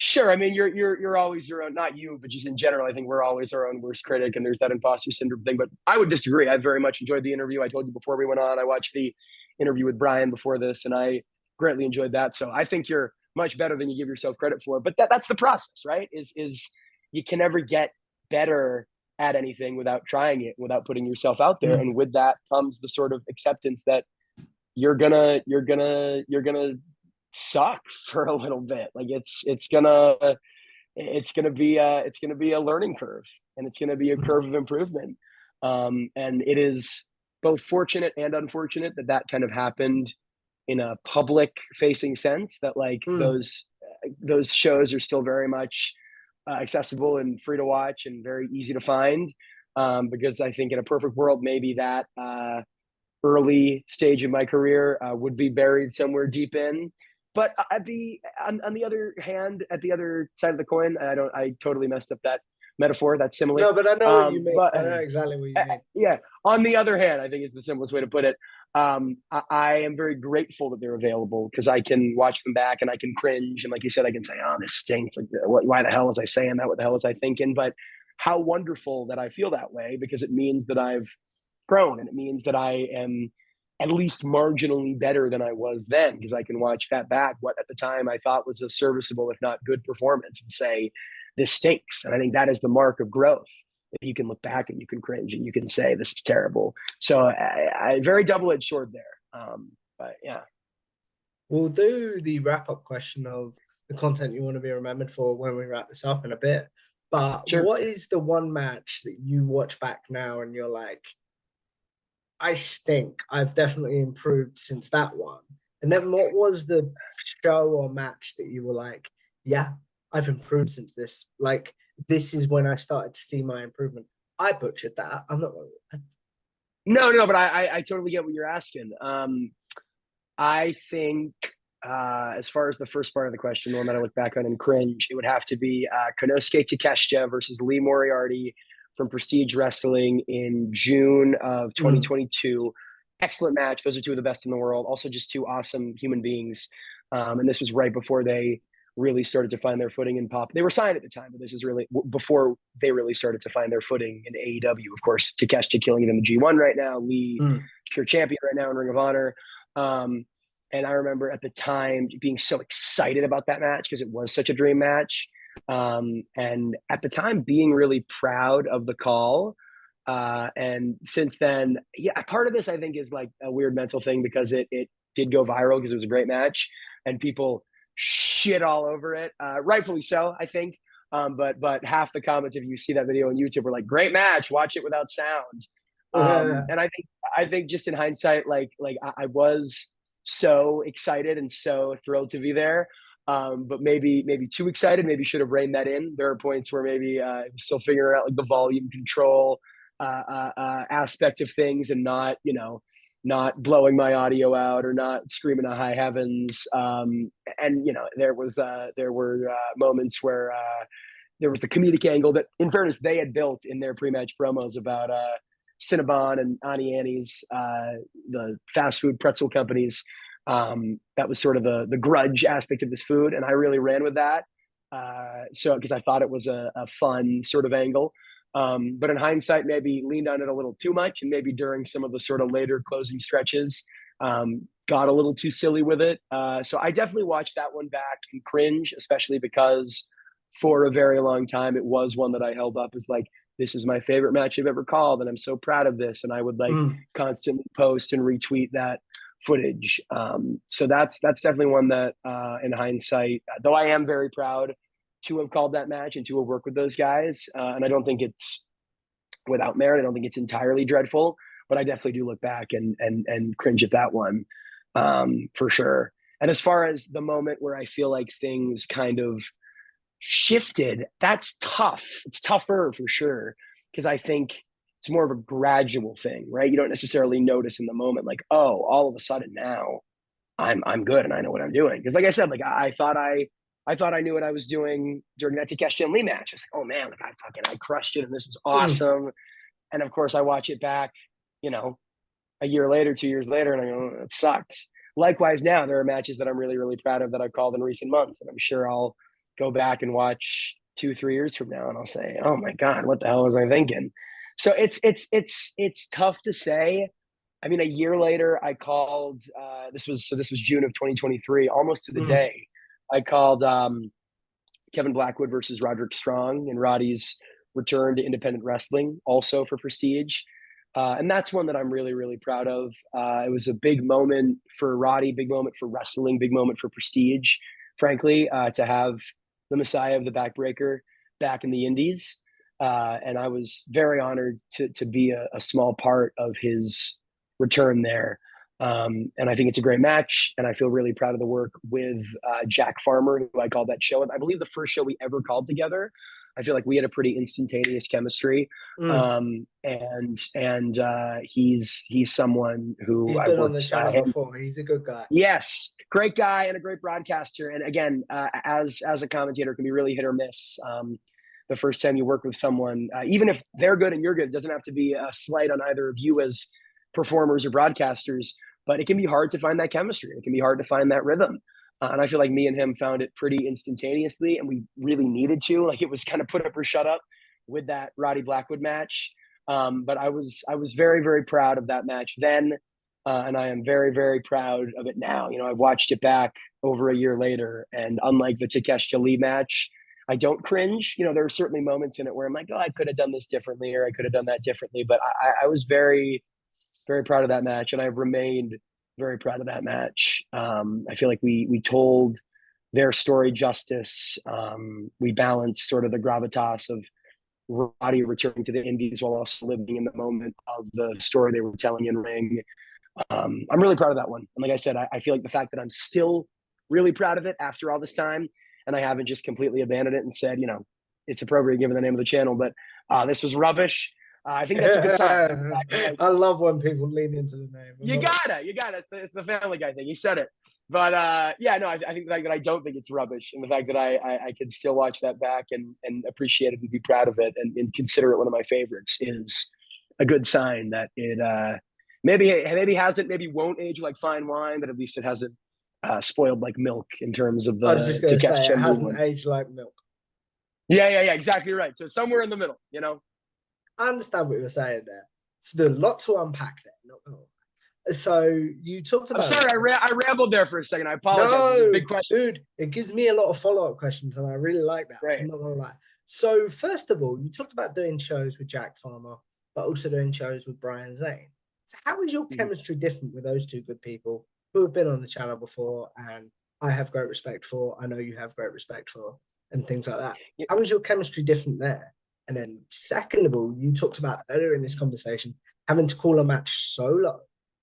sure. I mean, you're always your own, not you, but just in general. I think we're always our own worst critic, and there's that imposter syndrome thing. But I would disagree. I very much enjoyed the interview. I told you before we went on. I watched the interview with Brian before this, and I greatly enjoyed that. So I think you're much better than you give yourself credit for. But that's the process, right? Is you can never get better at anything without trying it, without putting yourself out there, Mm. and with that comes the sort of acceptance that you're gonna suck for a little bit. Like, it's gonna be a learning curve, and it's gonna be a curve of improvement. And it is both fortunate and unfortunate that that kind of happened in a public facing sense, that like Mm. those shows are still very much accessible and free to watch and very easy to find. Because I think in a perfect world, maybe that early stage of my career would be buried somewhere deep in. But on the other hand, at the other side of the coin, I totally messed up that metaphor, that simile. No, but I know what you mean. But I know exactly what you mean. yeah, on the other hand, I think is the simplest way to put it. I am very grateful that they're available because I can watch them back and I can cringe. And like you said, I can say, oh, this stinks. Like, why the hell was I saying that? What the hell was I thinking? But how wonderful that I feel that way, because it means that I've grown, and it means that I am at least marginally better than I was then, because I can watch that back, what at the time I thought was a serviceable, if not good performance, and say, this stinks. And I think that is the mark of growth. That you can look back and you can cringe and you can say, this is terrible. So I very double-edged sword there. But yeah. We'll do the wrap up question of the content you want to be remembered for when we wrap this up in a bit. But Sure. what is the one match that you watch back now and you're like, I stink. I've definitely improved since that one. And then what was the show or match that you were like, yeah, I've improved since this? Like, this is when I started to see my improvement. I butchered that. I'm not. No, but I totally get what you're asking. I think as far as the first part of the question, the one that I look back on and cringe, it would have to be Konosuke Takeshita versus Lee Moriarty from Prestige Wrestling in June of Mm, 2022. Excellent match. Those are two of the best in the world. Also, just two awesome human beings. And this was right before they really started to find their footing in pop. They were signed at the time, but this is really before they really started to find their footing in AEW. Of course, Takeshita killing it in the G1 right now. Lee, mm. pure champion right now in Ring of Honor. Um, and I remember at the time being so excited about that match because it was such a dream match. And at the time being really proud of the call. And since then, yeah, part of this I think is like a weird mental thing because it did go viral because it was a great match and people shit all over it. Rightfully so, I think. But half the comments, if you see that video on YouTube, were like, "Great match, watch it without sound." And I think just in hindsight, like I was so excited and so thrilled to be there. But maybe too excited. Maybe should have reined that in. There are points where maybe still figuring out like the volume control aspect of things, and not not blowing my audio out or not screaming to high heavens. And there were moments where there was the comedic angle that, in fairness, they had built in their pre-match promos about Cinnabon and Auntie Annie's, the fast food pretzel companies. That was sort of the grudge aspect of this food, and I really ran with that. So because I thought it was a fun sort of angle. But in hindsight, maybe leaned on it a little too much, and maybe during some of the sort of later closing stretches, got a little too silly with it. So I definitely watched that one back and cringe, especially because for a very long time it was one that I held up as like, this is my favorite match I've ever called, and I'm so proud of this. And I would like Mm. constantly post and retweet that footage. So that's definitely one that, in hindsight, though I am very proud to have called that match and to have worked with those guys. And I don't think it's without merit. I don't think it's entirely dreadful, but I definitely do look back and cringe at that one, for sure. And as far as the moment where I feel like things kind of shifted, that's tough. It's tougher for sure, because I think it's more of a gradual thing, right? You don't necessarily notice in the moment, like, oh, all of a sudden now I'm good and I know what I'm doing. Because like I said, like I thought I knew what I was doing during that Takeshi and Lee match. I was like, oh man, like I crushed it and this was Mm. awesome. And of course I watch it back, you know, a year later, 2 years later, and I go, oh, it sucked. Likewise, now there are matches that I'm really, really proud of that I've called in recent months, and I'm sure I'll go back and watch 2, 3 years from now, and I'll say, "Oh my God, what the hell was I thinking?" So it's tough to say. I mean, a year later, I called. This was June of 2023, almost to the Mm. day. I called Kevin Blackwood versus Roderick Strong in Roddy's return to independent wrestling, also for Prestige. And that's one that I'm really, really proud of. It was a big moment for Roddy, big moment for wrestling, big moment for Prestige, frankly, to have the Messiah of the Backbreaker back in the Indies. And I was very honored to be a small part of his return there. And I think it's a great match. And I feel really proud of the work with Jack Farmer, who I called that show. I believe the first show we ever called together. I feel like we had a pretty instantaneous chemistry. Mm. He's someone who He's I've been on the worked channel him. before. He's a good guy. Yes, great guy and a great broadcaster. And again, as a commentator, can be really hit or miss. The first time you work with someone, even if they're good and you're good, it doesn't have to be a slight on either of you as performers or broadcasters, but it can be hard to find that chemistry. It can be hard to find that rhythm. And I feel like me and him found it pretty instantaneously, and we really needed to. Like, it was kind of put up or shut up with that Roddy Blackwood match. But I was very, very proud of that match then, and I am very, very proud of it now. You know, I've watched it back over a year later, and unlike the Takeshi Lee match, I don't cringe. You know, there are certainly moments in it where I'm like, oh, I could have done this differently, or I could have done that differently. But I was very, very proud of that match, and I've remained very proud of that match. I feel like we told their story justice. We balanced sort of the gravitas of Roddy returning to the Indies while also living in the moment of the story they were telling in ring. I'm really proud of that one. And like I said, I feel like the fact that I'm still really proud of it after all this time, and I haven't just completely abandoned it and said, you know, it's appropriate given the name of the channel, but this was rubbish. I think that's a good sign. I love when people lean into the name. I love it. You gotta. It's the Family Guy thing. He said it. But yeah, no, I think the fact that I don't think it's rubbish, and the fact that I can still watch that back and appreciate it and be proud of it and consider it one of my favorites is a good sign that it maybe hasn't, maybe won't age like fine wine, but at least it hasn't spoiled like milk in terms of I was just the going to say, Takeshi it Lee hasn't one. aged like milk. Yeah, exactly right. So somewhere in the middle, you know. I understand what you're saying there. There's a lot to unpack there. Not gonna lie. So you talked I'm about sorry, I rambled there for a second. I apologize. It's a no, big question. dude. It gives me a lot of follow-up questions, and I really like that. I'm Right. not gonna lie. So first of all, you talked about doing shows with Jack Farmer, but also doing shows with Brian Zane. So how is your Mhm. chemistry different with those two good people who have been on the channel before, and I have great respect for, I know you have great respect for, and things like that? Yeah. How is your chemistry different there? And then second of all, you talked about earlier in this conversation having to call a match solo.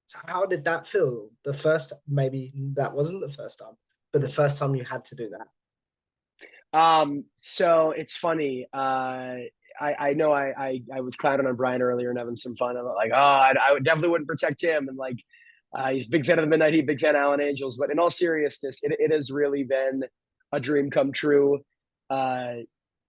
So how did that feel? The first, maybe that wasn't the first time, but the first time you had to do that. So it's funny. I know I was clowning on Brian earlier and having some fun. I'm like, oh, I would definitely wouldn't protect him. And like, he's a big fan of the Midnight Heat, big fan of Alan Angels. But in all seriousness, it has really been a dream come true. Uh,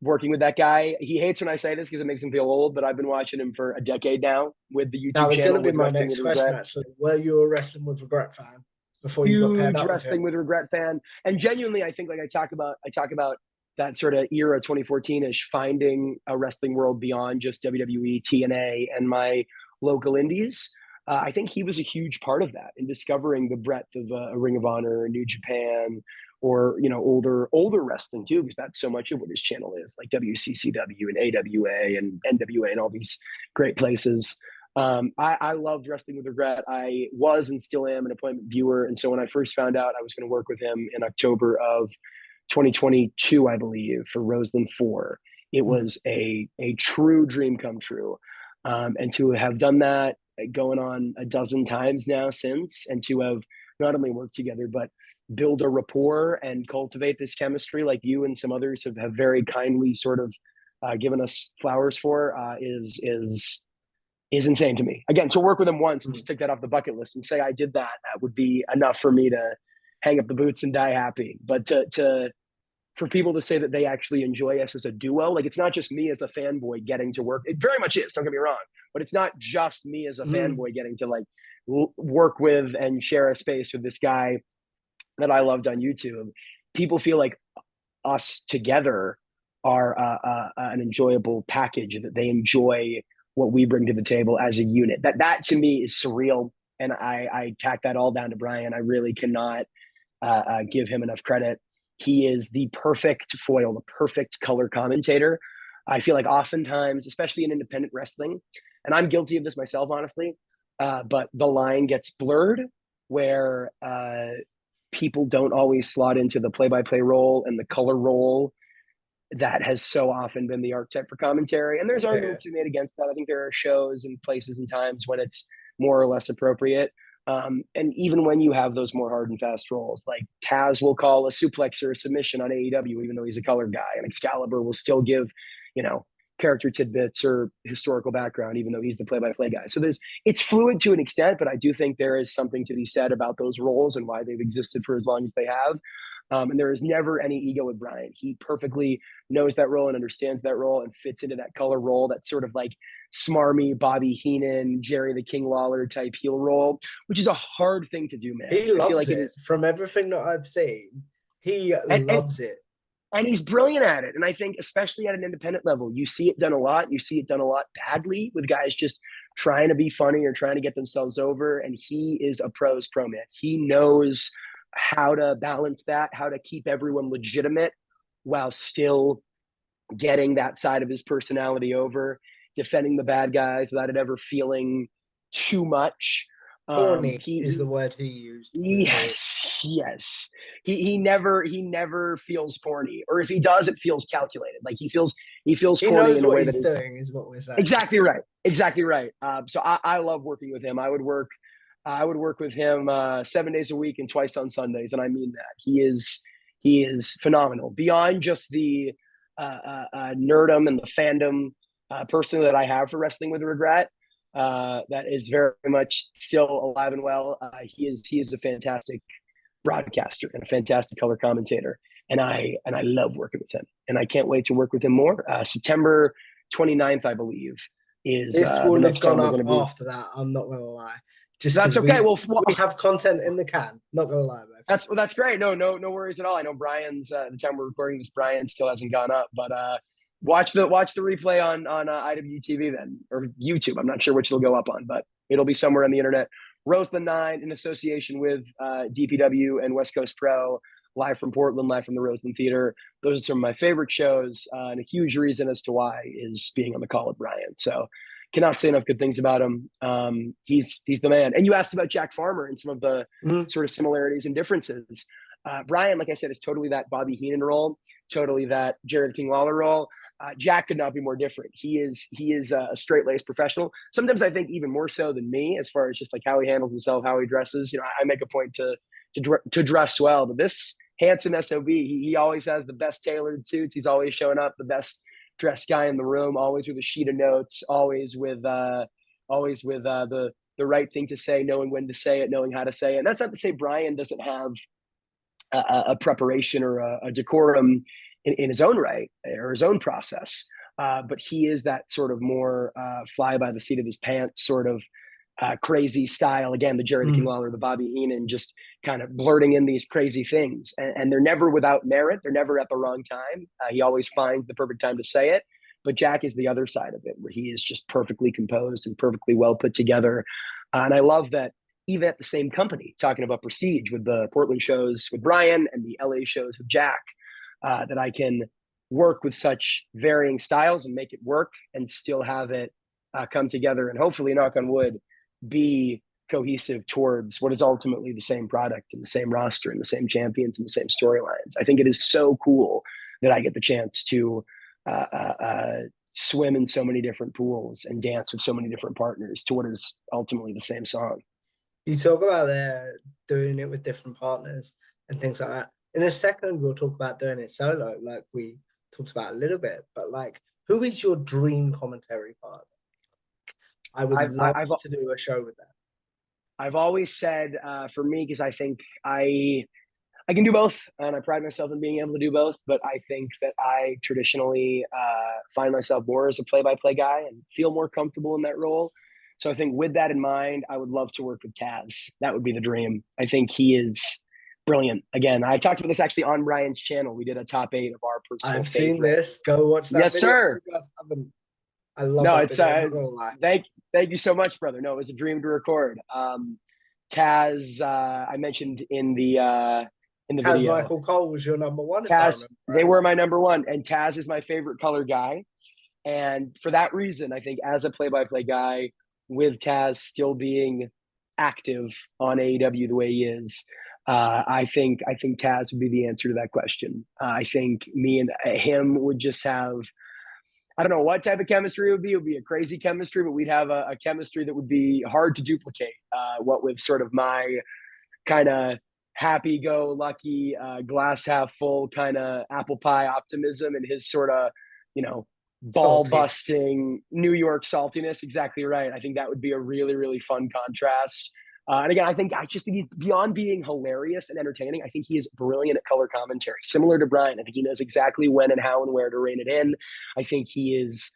Working with that guy. He hates when I say this because it makes him feel old, but I've been watching him for a decade now with the That YouTube was going to channel be with my Wrestling next with question, Regret. actually. Were you a Wrestling with Regret fan before you got paired Huge up with him? Wrestling with Regret fan, and genuinely, I think like I talk about that sort of era 2014ish, finding a wrestling world beyond just WWE, TNA, and my local indies. I think he was a huge part of that in discovering the breadth of a Ring of Honor, New Japan, or you know older wrestling too, because that's so much of what his channel is, like WCCW and AWA and NWA and all these great places. I loved Wrestling with Regret. I was and still am an appointment viewer. And so when I first found out I was going to work with him in October of 2022, I believe, for Roseland 4, it Mm. was a true dream come true. And to have done that going on a dozen times now since, and to have not only worked together, but build a rapport and cultivate this chemistry like you and some others have very kindly sort of given us flowers for is insane to me. Again, to work with him once and just tick that off the bucket list and say I did that, that would be enough for me to hang up the boots and die happy. But to for people to say that they actually enjoy us as a duo, like it's not just me as a fanboy getting to work. It very much is. Don't get me wrong, but it's not just me as a fanboy getting to like work with and share a space with this guy that I loved on YouTube. People feel like us together are an enjoyable package, that they enjoy what we bring to the table as a unit. That to me is surreal, and I tack that all down to Brian. I really cannot give him enough credit. He is the perfect foil, the perfect color commentator. I feel like oftentimes, especially in independent wrestling, and I'm guilty of this myself, honestly, but the line gets blurred where people don't always slot into the play-by-play role and the color role that has so often been the archetype for commentary. And there's arguments to be made against that. I think there are shows and places and times when it's more or less appropriate. And even when you have those more hard and fast roles, like Taz will call a suplex or a submission on AEW, even though he's a color guy, and Excalibur will still give, character tidbits or historical background, even though he's the play-by-play guy. So it's fluid to an extent, but I do think there is something to be said about those roles and why they've existed for as long as they have. And there is never any ego with Brian. He perfectly knows that role and understands that role and fits into that color role, that sort of like smarmy Bobby Heenan, Jerry the King Lawler type heel role, which is a hard thing to do, man. He loves it. From everything that I've seen, he loves it. And he's brilliant at it. And I think especially at an independent level, you see it done a lot. You see it done a lot badly with guys just trying to be funny or trying to get themselves over. And he is a pro's pro, man. He knows how to balance that, how to keep everyone legitimate while still getting that side of his personality over, defending the bad guys without it ever feeling too much. Corny is the word he used. Yes. He never feels corny, or if he does, it feels calculated. Like he feels corny in a way that is doing, is what we're saying. Exactly right. So I love working with him. I would work with him 7 days a week and twice on Sundays, and I mean that. He is phenomenal beyond just the nerdum and the fandom person that I have for Wrestling with Regret. That is very much still alive and well. He is a fantastic broadcaster and a fantastic color commentator, and I love working with him, and I can't wait to work with him more. September 29th, I believe, is this will have gone up be... after that. I'm not gonna lie. Just that's okay. We have content in the can. Not gonna lie, man. That's great. No worries at all. I know Brian's the time we're recording this, Brian still hasn't gone up, but watch the replay on IWTV then, or YouTube. I'm not sure which it'll go up on, but it'll be somewhere on the internet. Roseland 9 in association with DPW and West Coast Pro, live from Portland, live from the Roseland Theater. Those are some of my favorite shows, and a huge reason as to why is being on the call with Brian. So cannot say enough good things about him. He's the man. And you asked about Jack Farmer and some of the sort of similarities and differences. Brian, like I said, is totally that Bobby Heenan role, totally that Jared King Lawler role. Jack could not be more different. He is a straight-laced professional. Sometimes I think even more so than me, as far as just like how he handles himself, how he dresses. I make a point to dress well, but this handsome SOB, he always has the best tailored suits. He's always showing up, the best dressed guy in the room, always with a sheet of notes, always with the right thing to say, knowing when to say it, knowing how to say it. And that's not to say Brian doesn't have a preparation or a decorum in his own right or his own process. But he is that sort of more fly by the seat of his pants sort of crazy style. Again, the Jerry the King Lawler, the Bobby Heenan, just kind of blurting in these crazy things. And they're never without merit. They're never at the wrong time. He always finds the perfect time to say it. But Jack is the other side of it, where he is just perfectly composed and perfectly well put together. And I love that even at the same company, talking about Prestige with the Portland shows with Brian and the LA shows with Jack, that I can work with such varying styles and make it work and still have it come together and hopefully, knock on wood, be cohesive towards what is ultimately the same product and the same roster and the same champions and the same storylines. I think it is so cool that I get the chance to swim in so many different pools and dance with so many different partners to what is ultimately the same song. You talk about doing it with different partners and things like that. In a second, we'll talk about doing it solo, like we talked about a little bit. But like, who is your dream commentary partner? I would I've love I've to do a show with them. I've always said for me, because I think I can do both, and I pride myself in being able to do both. But I think that I traditionally find myself more as a play-by-play guy and feel more comfortable in that role. So I think with that in mind, I would love to work with Taz. That would be the dream. I think he is brilliant. Again, I talked about this actually on Ryan's channel. We did a top 8 of our personal I've seen favorite. this. Go watch that Yes, video. sir. You guys haven't. I love No, that video. I'm not gonna it's lie. thank you so much, brother. No, it was a dream to record. Taz, I mentioned in the Taz video. Michael Cole was your number one, if I Taz, remember they right. were my number one, and Taz is my favorite color guy. And for that reason, I think as a play-by-play guy, with Taz still being active on AEW the way he is, I think Taz would be the answer to that question. I think me and him would just have, I don't know what type of chemistry it would be. It would be a crazy chemistry, but we'd have a chemistry that would be hard to duplicate. What with sort of my kind of happy go lucky, glass half full kind of apple pie optimism, and his sort of, you know, ball Salty. busting New York saltiness. Exactly right. I think that would be a really, really fun contrast. And again, I just think he's beyond being hilarious and entertaining. I think he is brilliant at color commentary, similar to Brian. I think he knows exactly when and how and where to rein it in. I think he is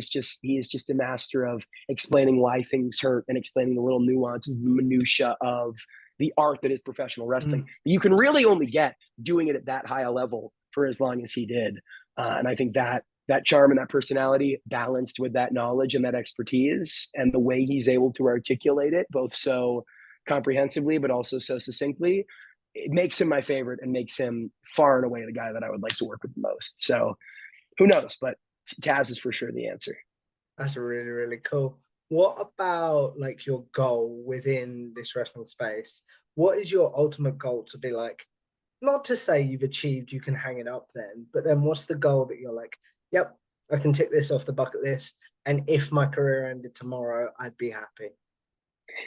just a master of explaining why things hurt and explaining the little nuances, the minutia of the art that is professional wrestling. Mm. You can really only get doing it at that high a level for as long as he did. And I think that charm and that personality balanced with that knowledge and that expertise and the way he's able to articulate it both so comprehensively but also so succinctly, it makes him my favorite and makes him far and away the guy that I would like to work with the most. So who knows, but Taz is for sure the answer. That's really, really cool. What about like your goal within this wrestling space? What is your ultimate goal to be like? Not to say you've achieved, you can hang it up then, but then what's the goal that you're like, yep, I can tick this off the bucket list. And if my career ended tomorrow, I'd be happy.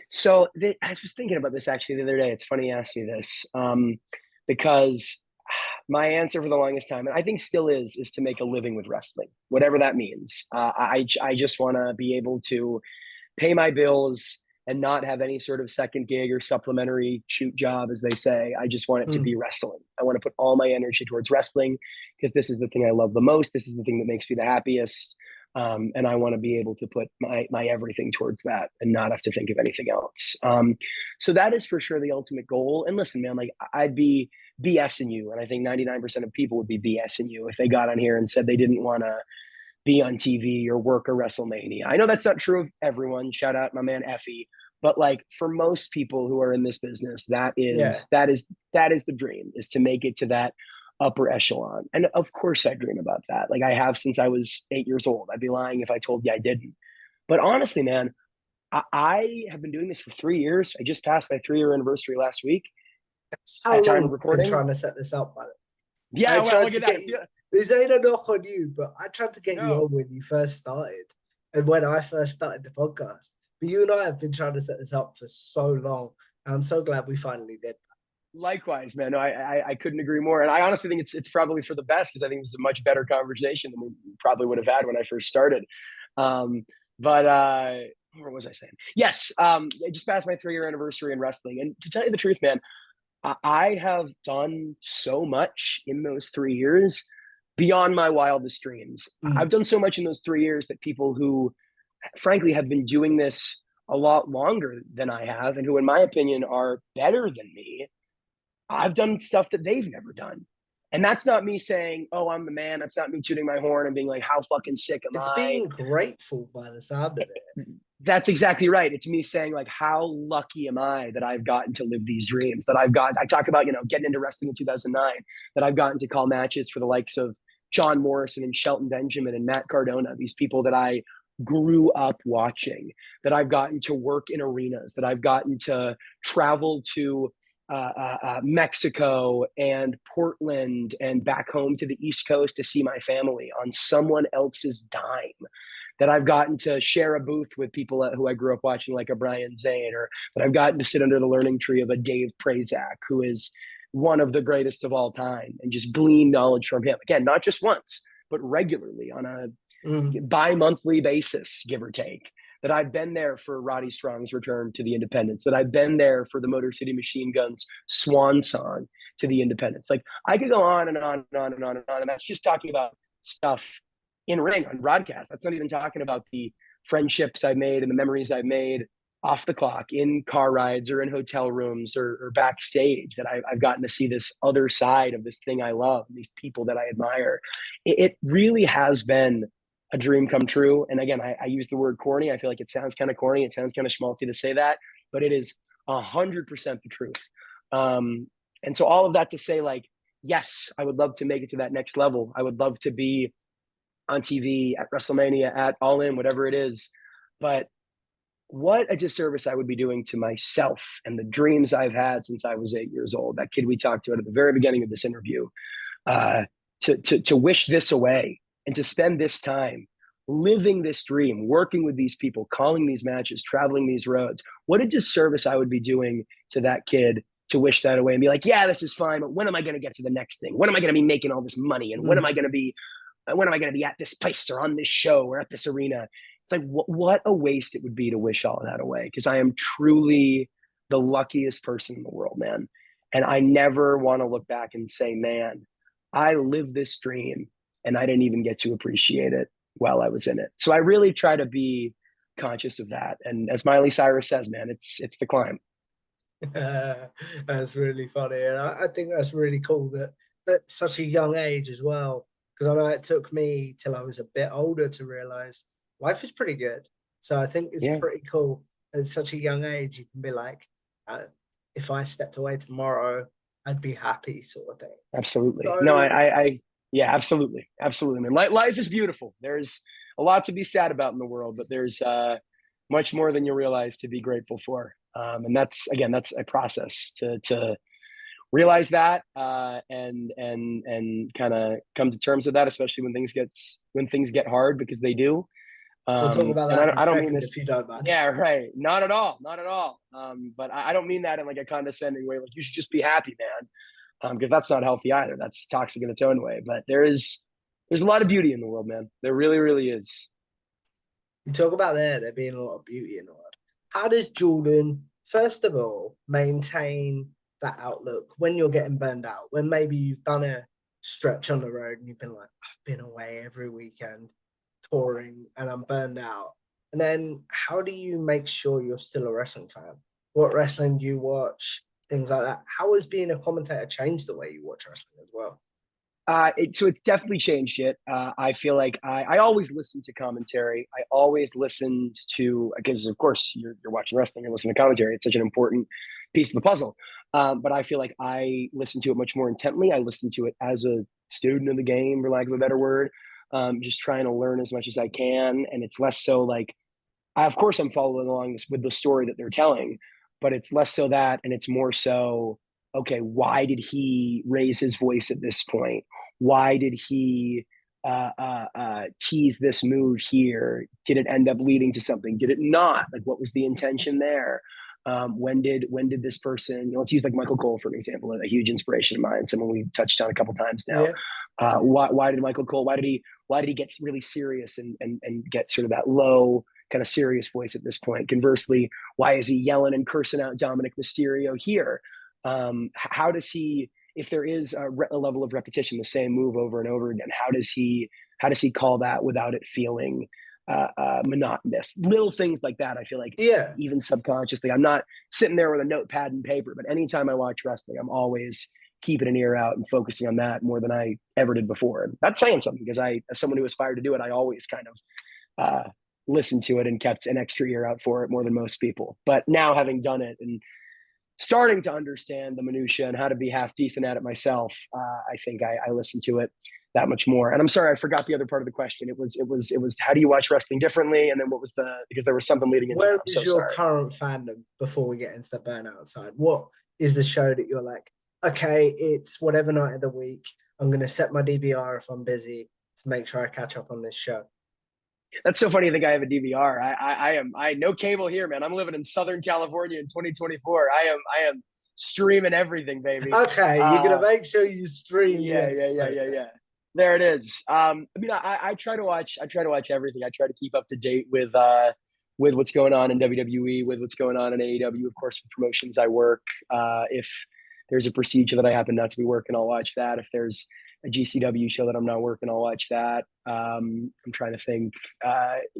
So I was thinking about this actually the other day. It's funny you asked me this, because my answer for the longest time, and I think still is to make a living with wrestling, whatever that means. I just want to be able to pay my bills and not have any sort of second gig or supplementary shoot job, as they say. I just want it to Mm. be wrestling. I want to put all my energy towards wrestling because this is the thing I love the most. This is the thing that makes me the happiest. And I want to be able to put my everything towards that and not have to think of anything else. So that is for sure the ultimate goal. And listen, man, like I'd be BSing you, and I think 99% of people would be BSing you if they got on here and said they didn't want to be on TV or work a WrestleMania. I know that's not true of everyone. Shout out my man Effie. But like for most people who are in this business, that Yeah. is that is that is the dream, is to make it to that upper echelon. And of course I dream about that. Like I have since I was 8 years old. I'd be lying if I told you I didn't. But honestly, man, I have been doing this for 3 years. I just passed my 3 year anniversary last week That's how at time long of you've been recording. trying to set this up, by the way. I Yeah, well, tried look to at that. get you. This ain't a knock on you, but I tried to get you No, on when you first started and when I first started the podcast. But you and I have been trying to set this up for so long. I'm so glad we finally did. likewise, man. No, I couldn't agree more. And I honestly think it's probably for the best because I think this is a much better conversation than we probably would have had when I first started. But what was I saying? Yes, I just passed my 3 year anniversary in wrestling, and to tell you the truth, man, I have done so much in those 3 years beyond my wildest dreams. I've Mm. done so much in those 3 years that people who, frankly, have been doing this a lot longer than I have, and who, in my opinion, are better than me, I've done stuff that they've never done. And that's not me saying, oh, I'm the man. That's not me tooting my horn and being like, how fucking sick am It's I? being grateful by the sound of it. That's exactly right. It's me saying, like, how lucky am I that I've gotten to live these dreams, that I talk about, getting into wrestling in 2009, that I've gotten to call matches for the likes of John Morrison and Shelton Benjamin and Matt Cardona, these people that I grew up watching, that I've gotten to work in arenas, that I've gotten to travel to Mexico and Portland and back home to the East Coast to see my family on someone else's dime, that I've gotten to share a booth with people who I grew up watching, like a Brian Zane, or that I've gotten to sit under the learning tree of a Dave Prazak, who is one of the greatest of all time, and just glean knowledge from him. Again, not just once, but regularly on a Mm. bi-monthly basis, give or take. That I've been there for Roddy Strong's return to the Independents, that I've been there for the Motor City Machine Guns swan song to the Independents. Like, I could go on and on and on and on and on. And that's just talking about stuff in ring on broadcast. That's not even talking about the friendships I've made and the memories I've made off the clock in car rides or in hotel rooms or backstage, that I've gotten to see this other side of this thing I love, these people that I admire. It really has been a dream come true. And again, I use the word corny. I feel like it sounds kind of corny. It sounds kind of schmaltzy to say that, but it is 100% the truth. And so all of that to say, like, yes, I would love to make it to that next level. I would love to be on TV at WrestleMania, at All In, whatever it is. But what a disservice I would be doing to myself and the dreams I've had since I was 8 years old. That kid we talked to at the very beginning of this interview, uh, to wish this away and to spend this time living this dream, working with these people, calling these matches, traveling these roads. What a disservice I would be doing to that kid to wish that away and be like, yeah, this is fine, but when am I going to get to the next thing? When am I going to be making all this money? And when am I going to be at this place or on this show or at this arena? It's like, what a waste it would be to wish all of that away, because I am truly the luckiest person in the world, man. And I never want to look back and say, man, I lived this dream and I didn't even get to appreciate it while I was in it. So I really try to be conscious of that. And as Miley Cyrus says, man, it's the climb. That's really funny, and I think that's really cool that at such a young age as well. Because I know it took me till I was a bit older to realize life is pretty good. So I think it's Yeah, pretty cool at such a young age. You can be like, uh, if I stepped away tomorrow, I'd be happy, sort of thing. absolutely. No, So yeah, absolutely. Absolutely, man. Life is beautiful. There's a lot to be sad about in the world, but there's much more than you realize to be grateful for. And that's a process to realize that and kind of come to terms with that, especially when things get hard, because they do. we'll talk about And that in a I don't mean second if this. you don't mind. Yeah, right. Not at all. Not at all. But I don't mean that in like a condescending way. Like, you should just be happy, man, because that's not healthy either. That's toxic in its own way. But there's a lot of beauty in the world, man. There really, really is. You talk about there being a lot of beauty in the world. How does Jordan, first of all, maintain that outlook when you're getting burned out? When maybe you've done a stretch on the road and you've been like, I've been away every weekend touring and I'm burned out. And then how do you make sure you're still a wrestling fan? What wrestling do you watch? Things like that. How has being a commentator changed the way you watch wrestling as well? So it's definitely changed it. I feel like I always listen to commentary. I always listened to, because of course you're watching wrestling, you're listening to commentary. It's such an important piece of the puzzle. But I feel like I listen to it much more intently. I listen to it as a student of the game, for lack of a better word, just trying to learn as much as I can. And it's less so like, of course, I'm following along with the story that they're telling, but it's less so that, and it's more so, okay, why did he raise his voice at this point? Why did he tease this move here? Did it end up leading to something? Did it not? Like, what was the intention there? When did this person? Let's use like Michael Cole for an example, a huge inspiration of mine, someone we've touched on a couple times now. Yeah. Why did Michael Cole? Why did he get really serious and get sort of that low kind of serious voice at this point? Conversely, why is he yelling and cursing out Dominic Mysterio here? How does he, if there is a level of repetition, the same move over and over again, how does he call that without it feeling monotonous? Little things like that. I feel like Yeah. even subconsciously, I'm not sitting there with a notepad and paper, but anytime I watch wrestling, I'm always keeping an ear out and focusing on that more than I ever did before. And that's saying something, because as someone who aspired to do it, I always kind of listened to it and kept an extra ear out for it more than most people. But now, having done it and starting to understand the minutia and how to be half decent at it myself, I think I listen to it that much more. And I'm sorry, I forgot the other part of the question. It was how do you watch wrestling differently? And then what was because there was something leading into it. Where I'm so is your sorry. current fandom before we get into the burnout side? What is the show that you're like, okay, it's whatever night of the week. I'm going to set my DVR if I'm busy to make sure I catch up on this show. That's so funny. You think I have a DVR? I no cable here, man. I'm living in Southern California in 2024. I am streaming everything, baby. Okay, you're gonna Uh, make sure you stream the yeah, episode yeah, then. yeah. There it is. I mean, I try to watch. I try to watch everything. I try to keep up to date with what's going on in WWE, with what's going on in AEW. Of course, with promotions I work. If there's a procedure that I happen not to be working, I'll watch that. If there's a GCW show that I'm not working, I'll watch that. I'm trying to think.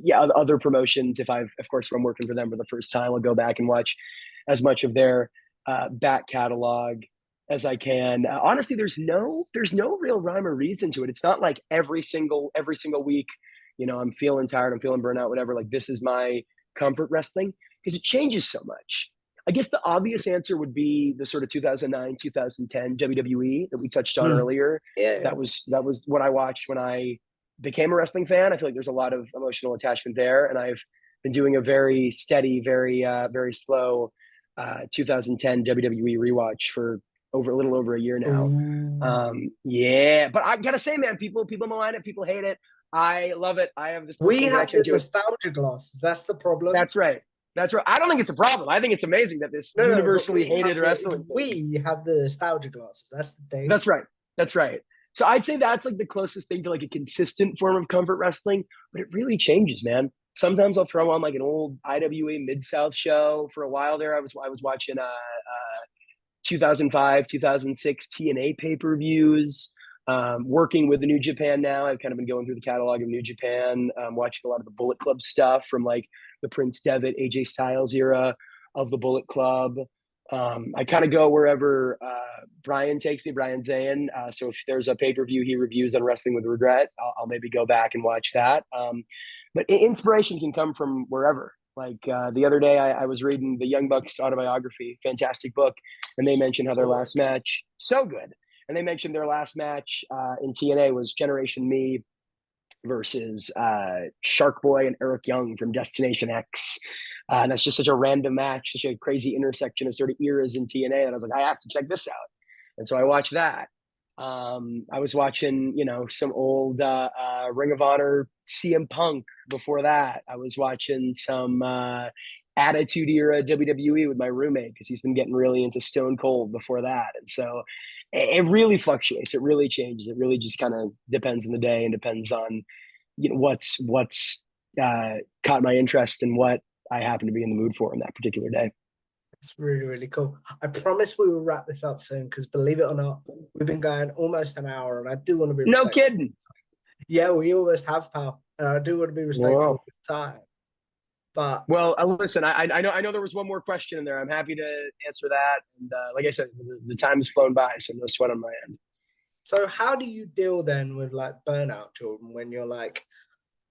Yeah, other promotions. Of course, if I'm working for them for the first time, I'll go back and watch as much of their back catalog as I can. Honestly, there's no real rhyme or reason to it. It's not like every single week, I'm feeling tired, I'm feeling burnout, whatever. Like this is my comfort wrestling because it changes so much. I guess the obvious answer would be the sort of 2009, 2010 WWE that we touched on Hmm. earlier. Yeah. That was what I watched when I became a wrestling fan. I feel like there's a lot of emotional attachment there, and I've been doing a very steady, very slow 2010 WWE rewatch for over a little over a year now. Ooh. Yeah, but I gotta say, man, people malign it, people hate it. I love it. I have this We personal have connection the to it. nostalgia glasses. That's the problem. That's right. That's right. I don't think it's a problem. I think it's amazing that this No, no, but universally hated wrestling thing. we have the nostalgia glasses. That's the thing. That's right. That's right. So I'd say that's like the closest thing to like a consistent form of comfort wrestling, but it really changes, man. Sometimes I'll throw on like an old IWA Mid South show. For a while there, I was watching 2005, 2006 TNA pay per views. Working with the New Japan now, I've kind of been going through the catalog of New Japan, watching a lot of the Bullet Club stuff from like the Prince Devitt, AJ Styles era of the Bullet Club. I kind of go wherever Brian takes me, Brian Zayn. So if there's a pay per view he reviews on Wrestling with Regret, I'll maybe go back and watch that. But inspiration can come from wherever. Like the other day, I was reading the Young Bucks autobiography, fantastic book, and they mentioned how their Good. last match, so good. And they mentioned their last match in TNA was Generation Me versus Shark Boy and Eric Young from Destination X. And that's just such a random match, such a crazy intersection of sort of eras in TNA. And I was like, I have to check this out. And so I watched that. I was watching, some old Ring of Honor CM Punk before that. I was watching some Attitude Era WWE with my roommate because he's been getting really into Stone Cold before that. And so it really fluctuates. It really changes. It really just kind of depends on the day and depends on what's caught my interest and what I happen to be in the mood for in that particular day. It's really, really cool. I promise we will wrap this up soon because believe it or not, we've been going almost an hour and I do want to be No respectful. kidding. Yeah, we almost have, pal. And I do want to be respectful of Wow. the time. But Well, listen, I know there was one more question in there. I'm happy to answer that. And like I said, the time has flown by, so no sweat on my end. so how do you deal then with like burnout, Jordan, when you're like,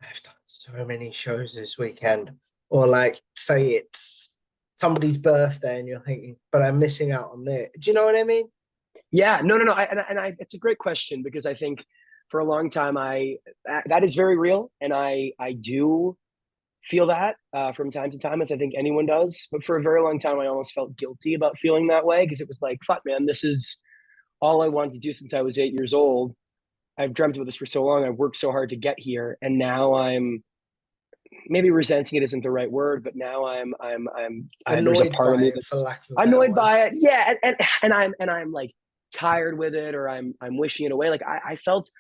I've done so many shows this weekend, or like say it's somebody's birthday and you're thinking, but I'm missing out on this. Do you know what I mean? Yeah, no. It's a great question because I think for a long time that is very real, and I do feel that from time to time, as I think anyone does. But for a very long time, I almost felt guilty about feeling that way because it was like, fuck, man, this is all I wanted to do since I was 8 years old. I've dreamt of this for so long. I've worked so hard to get here, and now I'm maybe resenting it isn't the right word, but now there's a Annoyed part of by me it, for that's lack of a better annoyed word. by it. Yeah, and I'm like tired with it, or I'm wishing it away. Like I felt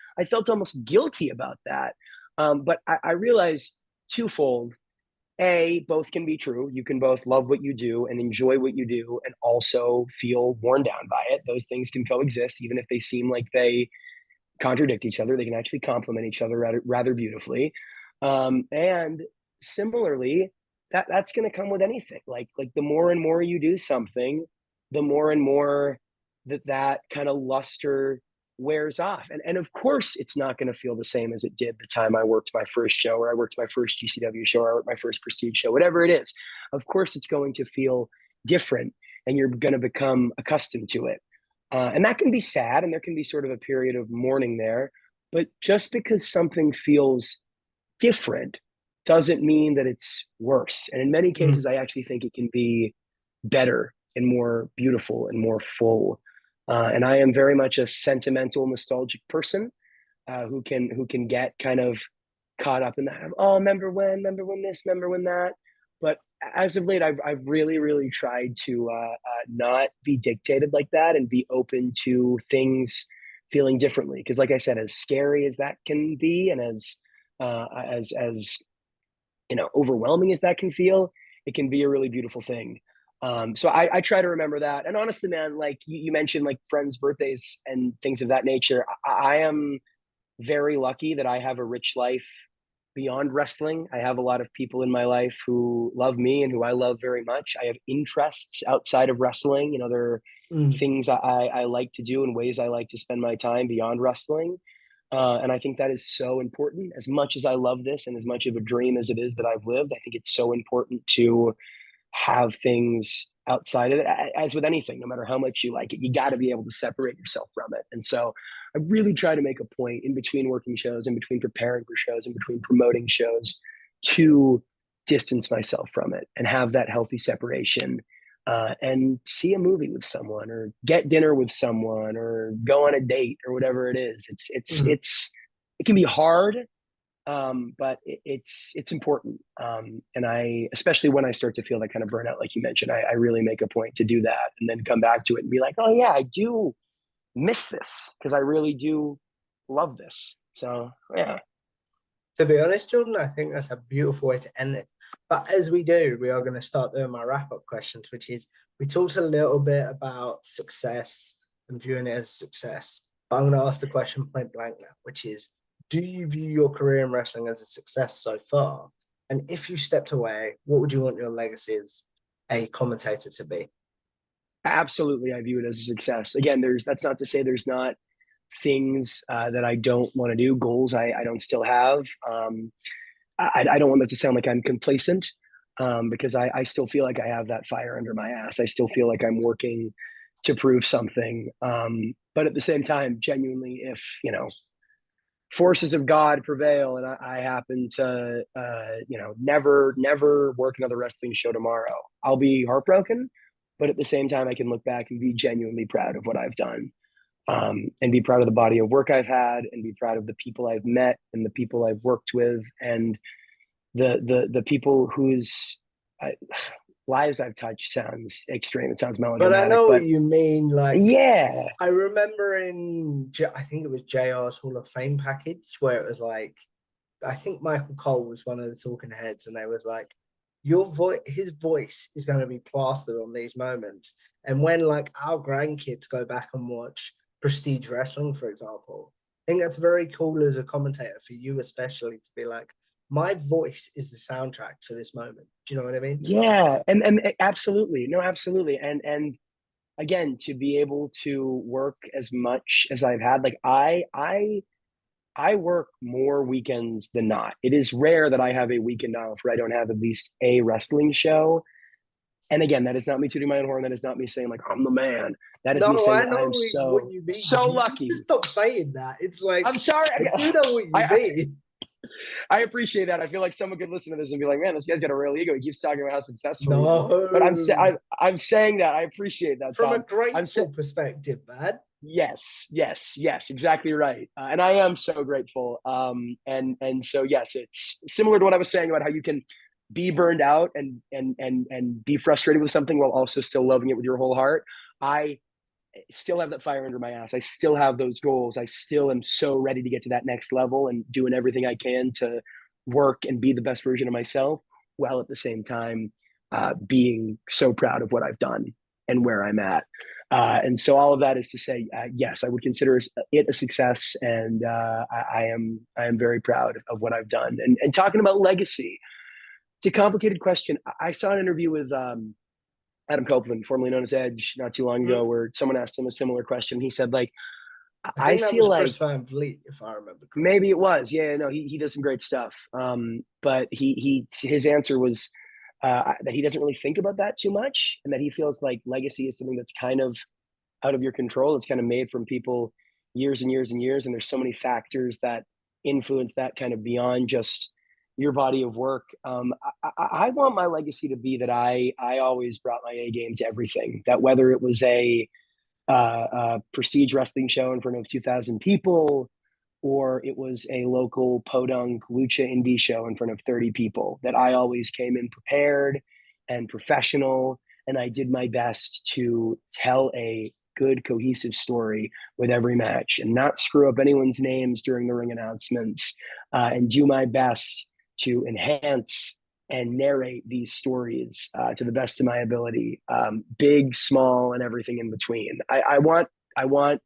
almost guilty about that. But I realized twofold. Both can be true. You can both love what you do and enjoy what you do and also feel worn down by it. Those things can coexist, even if they seem like they contradict each other. They can actually complement each other rather beautifully. And similarly, that's going to come with anything. Like the more and more you do something, the more and more that kind of luster wears off. And of course, it's not going to feel the same as it did the time I worked my first show, or I worked my first GCW show, or I worked my first Prestige show, whatever it is. Of course, it's going to feel different, and you're going to become accustomed to it. And that can be sad, and there can be sort of a period of mourning there. But just because something feels different doesn't mean that it's worse. And in many cases, Mm. I actually think it can be better and more beautiful and more full. And I am very much a sentimental, nostalgic person who can get kind of caught up in that. Oh, remember when this, remember when that. But as of late, I've really, really tried to not be dictated like that and be open to things feeling differently. Because, like I said, as scary as that can be, and as overwhelming as that can feel, it can be a really beautiful thing. So I try to remember that. And honestly, man, like you mentioned, like friends' birthdays and things of that nature. I am very lucky that I have a rich life beyond wrestling. I have a lot of people in my life who love me and who I love very much. I have interests outside of wrestling. There are Mm. things I like to do and ways I like to spend my time beyond wrestling. And I think that is so important. As much as I love this and as much of a dream as it is that I've lived, I think it's so important to have things outside of it. As with anything, no matter how much you like it, you got to be able to separate yourself from it. And so I really try to make a point in between working shows, in between preparing for shows, in between promoting shows, to distance myself from it and have that healthy separation. And see a movie with someone, or get dinner with someone, or go on a date, or whatever it is. Mm. It can be hard, but it's important. And I, especially when I start to feel that kind of burnout, like you mentioned, I really make a point to do that, and then come back to it and be like, oh yeah, I do miss this because I really do love this. So yeah. To be honest, Jordan, I think that's a beautiful way to end it. But as we do, we are going to start doing my wrap up questions, which is we talked a little bit about success and viewing it as success. But I'm going to ask the question point blank now, which is do you view your career in wrestling as a success so far? And if you stepped away, what would you want your legacy as a commentator to be? Absolutely, I view it as a success. Again, that's not to say there's not things that I don't want to do, goals I don't still have. I don't want that to sound like I'm complacent, because I still feel like I have that fire under my ass. I still feel like I'm working to prove something. But at the same time, genuinely, if forces of God prevail and I happen to never work another wrestling show tomorrow, I'll be heartbroken. But at the same time, I can look back and be genuinely proud of what I've done, and be proud of the body of work I've had, and be proud of the people I've met and the people I've worked with, and the people whose uh, lives I've touched. Sounds extreme. It sounds But I melodramatic, know what but you mean. Like, yeah, I remember I think it was JR's Hall of Fame package where it was like, I think Michael Cole was one of the talking heads, and they was like, "Your voice, his voice is going to be plastered on these moments." And when like our grandkids go back and watch Prestige Wrestling, for example, I think that's very cool as a commentator for you, especially to be like, "My voice is the soundtrack for this moment." Do you know what I mean? yeah, and absolutely, no, absolutely, and again, to be able to work as much as I've had, like I work more weekends than not. It is rare that I have a weekend off where I don't have at least a wrestling show. And again, that is not me tooting my own horn. That is not me saying like I'm the man. That is me No, saying I that I know am what so you mean. so You need to lucky. stop saying that. It's like I'm sorry. I do know what you I mean. I appreciate that. I feel like someone could listen to this and be like, man, this guy's got a real ego. He keeps talking about how successful he is. But No, I'm saying that I appreciate that, from a Tom. I'm saying grateful perspective, man. yes, exactly right. And I am so grateful. And so yes, it's similar to what I was saying about how you can be burned out and be frustrated with something while also still loving it with your whole heart. I still have that fire under my ass. I still have those goals. I still am so ready to get to that next level and doing everything I can to work and be the best version of myself, while at the same time being so proud of what I've done and where I'm at. And so all of that is to say, yes, I would consider it a success, and I am very proud of what I've done. And talking about legacy, it's a complicated question. I saw an interview with Adam Copeland, formerly known as Edge, not too long ago, Mhm. where someone asked him a similar question. He said, like, I I think that feel was Chris like Van Vliet, if I remember correctly. maybe it was, yeah, no, he does some great stuff. But his answer was that he doesn't really think about that too much, and that he feels like legacy is something that's kind of out of your control. It's kind of made from people years and years and years, and there's so many factors that influence that kind of beyond just your body of work. I want my legacy to be that I always brought my A game to everything. That whether it was a prestige wrestling show in front of 2,000 people, or it was a local podunk lucha indie show in front of 30 people, that I always came in prepared and professional, and I did my best to tell a good cohesive story with every match and not screw up anyone's names during the ring announcements, and do my best to enhance and narrate these stories to the best of my ability, big, small, and everything in between. I want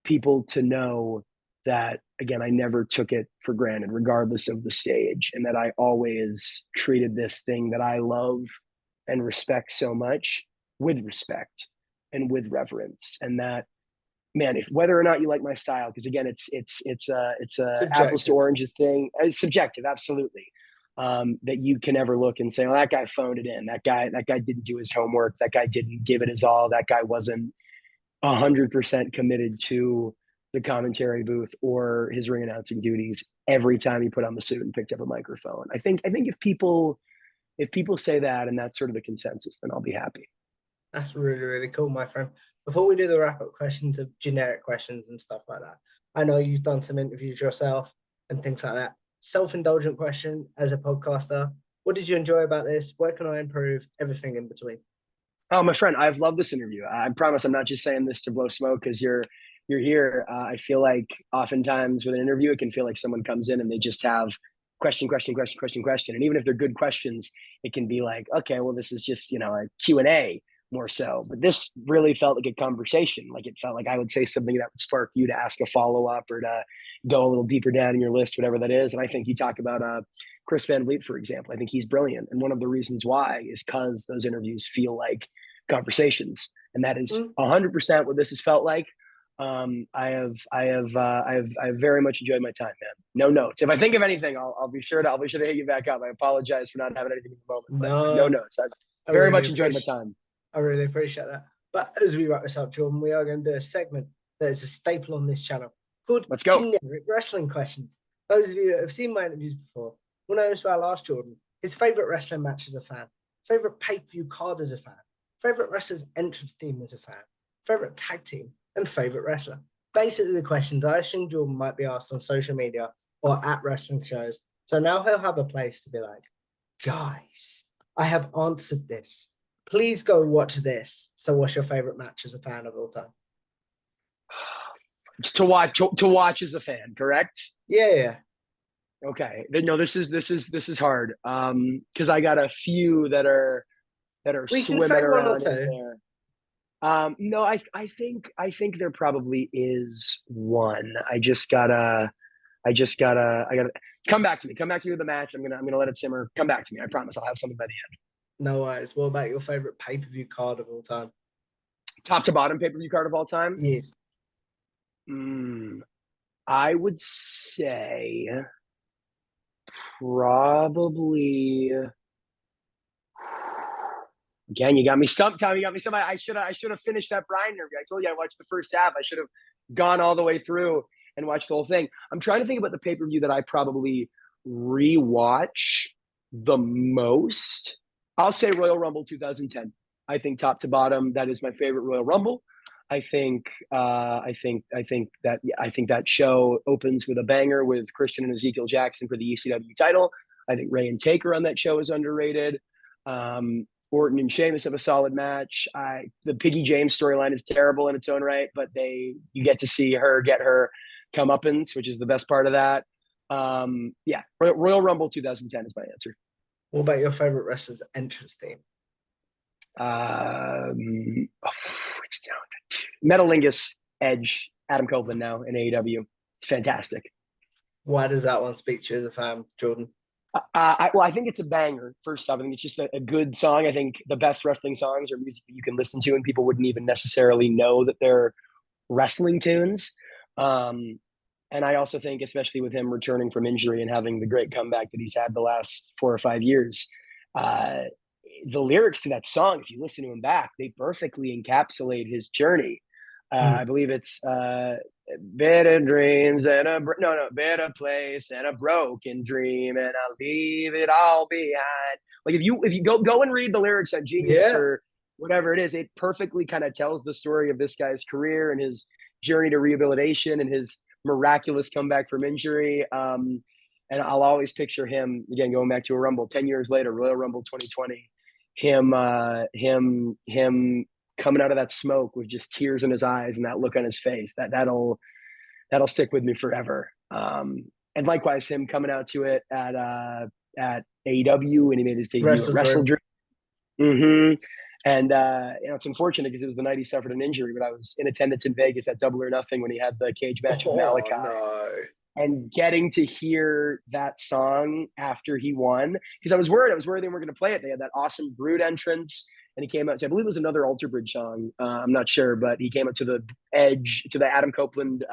people to know that, again, I never took it for granted, regardless of the stage, and that I always treated this thing that I love and respect so much with respect and with reverence. And that, man, if whether or not you like my style, because again, it's a apples to Subjective. oranges thing. It's subjective, absolutely. That you can never look and say, "Well, that guy phoned it in. That guy didn't do his homework. That guy didn't give it his all. That guy wasn't 100% committed to the commentary booth or his ring announcing duties every time he put on the suit and picked up a microphone." I think if people say that and that's sort of the consensus, then I'll be happy. That's really, really cool, my friend. Before we do the wrap up questions of generic questions and stuff like that, I know you've done some interviews yourself and things like that. Self indulgent question as a podcaster. What did you enjoy about this? Where can I improve? Everything in between. Oh, my friend, I've loved this interview. I promise I'm not just saying this to blow smoke because you're here. I feel like oftentimes with an interview, it can feel like someone comes in and they just have question, question, question, question, question. And even if they're good questions, it can be like, okay, well, this is just, a Q&A more so. But this really felt like a conversation. Like it felt like I would say something that would spark you to ask a follow-up or to go a little deeper down in your list, whatever that is. And I think you talk about Chris Van Vliet, for example. I think he's brilliant. And one of the reasons why is because those interviews feel like conversations. And that is Mm. 100% what this has felt like. I have very much enjoyed my time, man. No notes. If I think of anything, I'll be sure to hit you back up. I apologize for not having anything in the moment, but no No, notes. I've I very really much enjoyed my appreciate time. I really appreciate that. But as we wrap this up, Jordan, we are going to do a segment that is a staple on this channel called Let's go. Generic Wrestling Questions. Those of you that have seen my interviews before will know this about last Jordan. His favorite wrestling match as a fan, favorite pay-per-view card as a fan, favorite wrestler's entrance theme as a fan, favorite tag team, and favorite wrestler. Basically, the questions I assume Jordan might be asked on social media or at wrestling shows. So now he'll have a place to be like, guys, I have answered this. Please go watch this. So, what's your favorite match as a fan of all time? To watch as a fan, correct? Yeah. Okay. No, this is hard. Because I got a few that are We can swimming say one or around in two. there. No, I think there probably is one. I gotta come back to me. Come back to me with the match. I'm gonna let it simmer. Come back to me. I promise I'll have something by the end. No worries. What about your favorite pay per view card of all time? Top to bottom pay-per-view card of all time. Yes. I would say probably. Again, you got me stumped, Tom. You got me stumped. I should have finished that Brian interview. I told you I watched the first half. I should have gone all the way through and watched the whole thing. I'm trying to think about the pay-per-view that I probably rewatch the most. I'll say Royal Rumble 2010. I think top to bottom, that is my favorite Royal Rumble. I think that show opens with a banger with Christian and Ezekiel Jackson for the ECW title. I think Ray and Taker on that show is underrated. Orton and Sheamus have a solid match. The Piggy James storyline is terrible in its own right, but you get to see her get her comeuppance, which is the best part of that. Yeah, Royal Rumble 2010 is my answer. What about your favorite wrestler's entrance theme? It's down to Metalingus, Edge, Adam Copeland now in AEW. Fantastic. Why does that one speak to you as a fan, Jordan? I think it's a banger. First off, I think it's just a good song. I think the best wrestling songs are music that you can listen to and people wouldn't even necessarily know that they're wrestling tunes. And I also think, especially with him returning from injury and having the great comeback that he's had the last 4 or 5 years, the lyrics to that song, if you listen to him back, they perfectly encapsulate his journey. I believe it's better dreams and better place and a broken dream, and I'll leave it all behind. Like if you go and read the lyrics on Genius Yeah. or whatever it is, it perfectly kind of tells the story of this guy's career and his journey to rehabilitation and his miraculous comeback from injury. And I'll always picture him again going back to a Rumble 10 years later, Royal Rumble 2020. Him coming out of that smoke with just tears in his eyes and that look on his face. That'll stick with me forever. And likewise, him coming out to it at AEW when he made his debut at Wrestle Wrestle Dream. Dream. Mm-hmm. And it's unfortunate because it was the night he suffered an injury, but I was in attendance in Vegas at Double or Nothing when he had the cage match with Oh Malachi, no. and getting to hear that song after he won, because I was worried they weren't going to play it. They had that awesome Brood entrance, and he came out to, I believe it was another Alter Bridge song. I'm not sure, but he came out to the Edge, to the Adam Copeland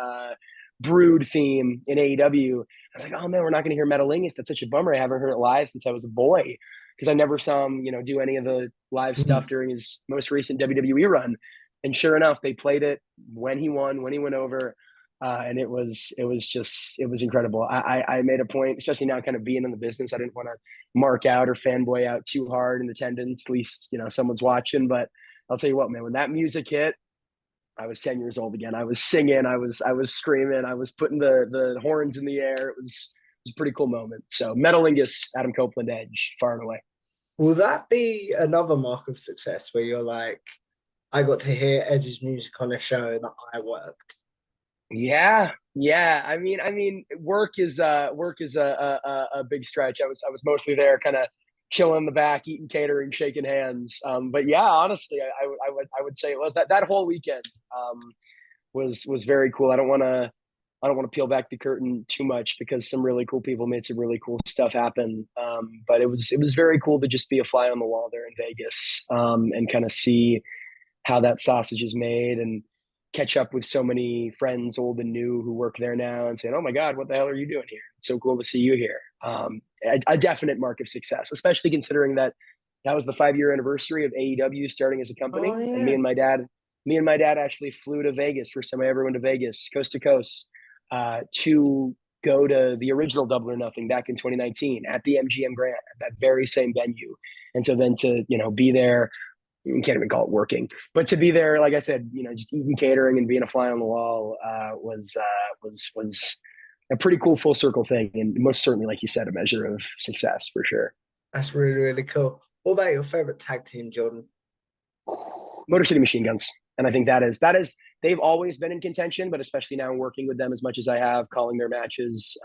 Brood theme in AEW. I was like, oh man, we're not going to hear Metalingus. That's such a bummer. I haven't heard it live since I was a boy, because I never saw him, do any of the live stuff during his most recent WWE run. And sure enough, they played it when he won, when he went over. And it was incredible. I made a point, especially now kind of being in the business. I didn't want to mark out or fanboy out too hard in attendance. At least, someone's watching. But I'll tell you what, man, when that music hit, I was 10 years old again. I was singing, I was screaming, I was putting the horns in the air. It was a pretty cool moment. So Metalingus, Adam Copeland, Edge, far and away. Will that be another mark of success where you're like, I got to hear Edge's music on a show that I worked? Yeah. I mean, work is a big stretch. I was mostly there, kind of chilling in the back, eating catering, shaking hands. But yeah, honestly, I would say it was that whole weekend was very cool. I don't want to peel back the curtain too much because some really cool people made some really cool stuff happen. But it was very cool to just be a fly on the wall there in Vegas, and kind of see how that sausage is made, and catch up with so many friends, old and new, who work there now, and saying, "Oh my God, what the hell are you doing here? It's so cool to see you here." A definite mark of success, especially considering that was the 5-year anniversary of AEW starting as a company, Oh and yeah. me and my dad actually flew to Vegas. First time I ever went to Vegas, coast to coast, to go to the original Double or Nothing back in 2019 at the MGM Grand, at that very same venue. And so then to be there, you can't even call it working, but to be there, like I said, just eating catering and being a fly on the wall, was a pretty cool full circle thing, and most certainly, like you said, a measure of success for sure. That's really, really cool. What about your favorite tag team, Jordan? Motor City Machine Guns, and I think that is they've always been in contention, but especially now working with them as much as I have, calling their matches.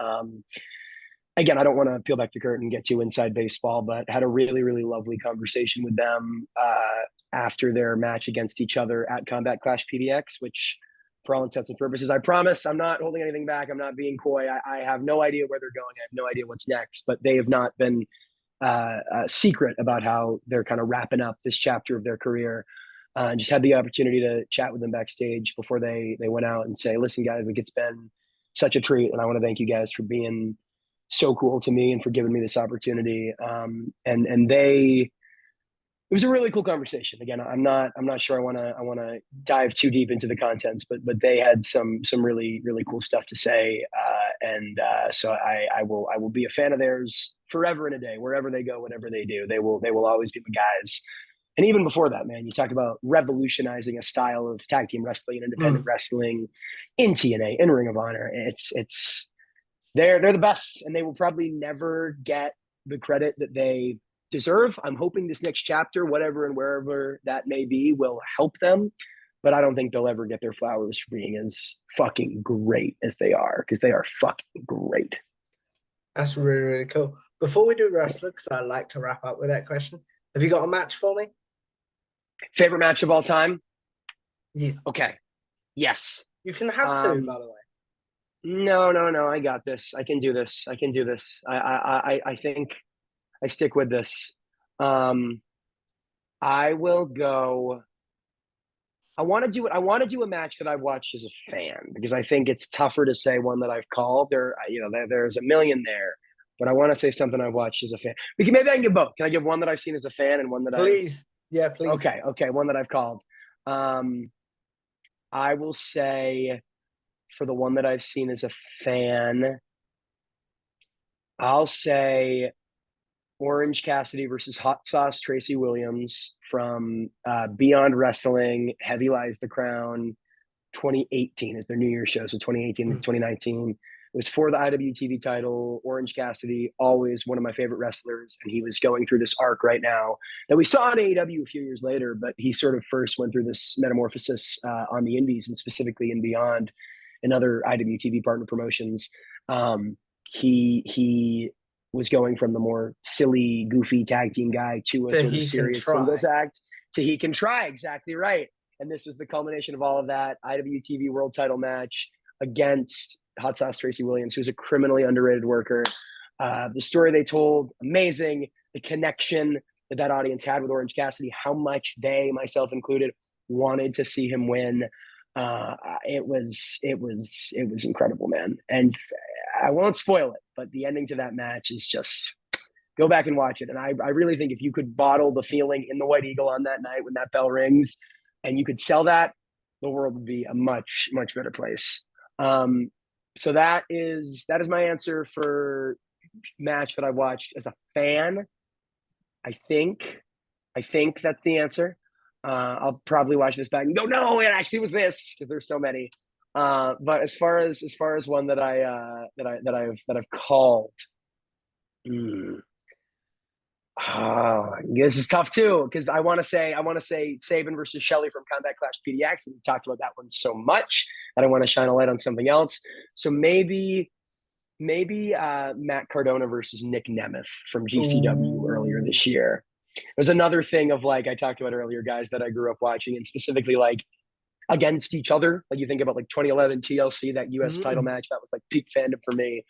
Again, I don't want to peel back the curtain and get too inside baseball, but had a really, really lovely conversation with them after their match against each other at Combat Clash PDX, which, for all intents and purposes, I promise I'm not holding anything back. I'm not being coy. I have no idea where they're going. I have no idea what's next, but they have not been secret about how they're kind of wrapping up this chapter of their career. Just had the opportunity to chat with them backstage before they went out and say, listen, guys, like, it's been such a treat, and I want to thank you guys for being so cool to me and for giving me this opportunity. And it was a really cool conversation. Again, I'm not sure I want to dive too deep into the contents, but they had some really, really cool stuff to say. So I will be a fan of theirs forever and a day, wherever they go, whatever they do. They will always be my guys. And even before that, man, you talk about revolutionizing a style of tag team wrestling and independent wrestling in TNA, in Ring of Honor. They're the best, and they will probably never get the credit that they deserve. I'm hoping this next chapter, whatever and wherever that may be, will help them. But I don't think they'll ever get their flowers for being as fucking great as they are, because they are fucking great. That's really, really cool. Before we do wrestler, because I like to wrap up with that question, have you got a match for me? Favorite match of all time? Yes. Okay. Yes. You can have two, by the way. No. I got this. I can do this. I think I stick with this. I will go. I want to do a match that I watched as a fan, because I think it's tougher to say one that I've called. There's a million there, but I want to say something I've watched as a fan. Maybe I can give both. Can I give one that I've seen as a fan and one that Please. Yeah, please. Okay, one that I've called. I will say, for the one that I've seen as a fan, I'll say Orange Cassidy versus Hot Sauce Tracy Williams from Beyond Wrestling, Heavy Lies the Crown, 2018 is their New Year's show. So 2018 is Mm. 2019. It was for the IWTV title. Orange Cassidy, always one of my favorite wrestlers, and he was going through this arc right now that we saw on AEW a few years later. But he sort of first went through this metamorphosis on the Indies and specifically in Beyond and other IWTV partner promotions. He was going from the more silly, goofy tag team guy to a So sort of he can serious singles try. act. To he can try, exactly right. And this was the culmination of all of that. IWTV World Title match against Hot Sauce Tracy Williams, who's a criminally underrated worker. The story they told, amazing. The connection that that audience had with Orange Cassidy, how much they, myself included, wanted to see him win. It was incredible, man. And I won't spoil it, but the ending to that match is just go back and watch it. And I really think if you could bottle the feeling in the White Eagle on that night when that bell rings, and you could sell that, the world would be a much, much better place. So that is my answer for match that I watched as a fan. I think that's the answer. I'll probably watch this back and go, no, it actually was this, because there's so many. But as far as one that I've called, this is tough too, because I want to say Saban versus Shelley from Combat Clash PDX. We talked about that one so much that I want to shine a light on something else. So maybe Matt Cardona versus Nick Nemeth from GCW earlier Ooh. this year. There's another thing of like I talked about earlier, guys that I grew up watching, and specifically like against each other. Like you think about like 2011 TLC, that US title Mm. match, that was like peak fandom for me.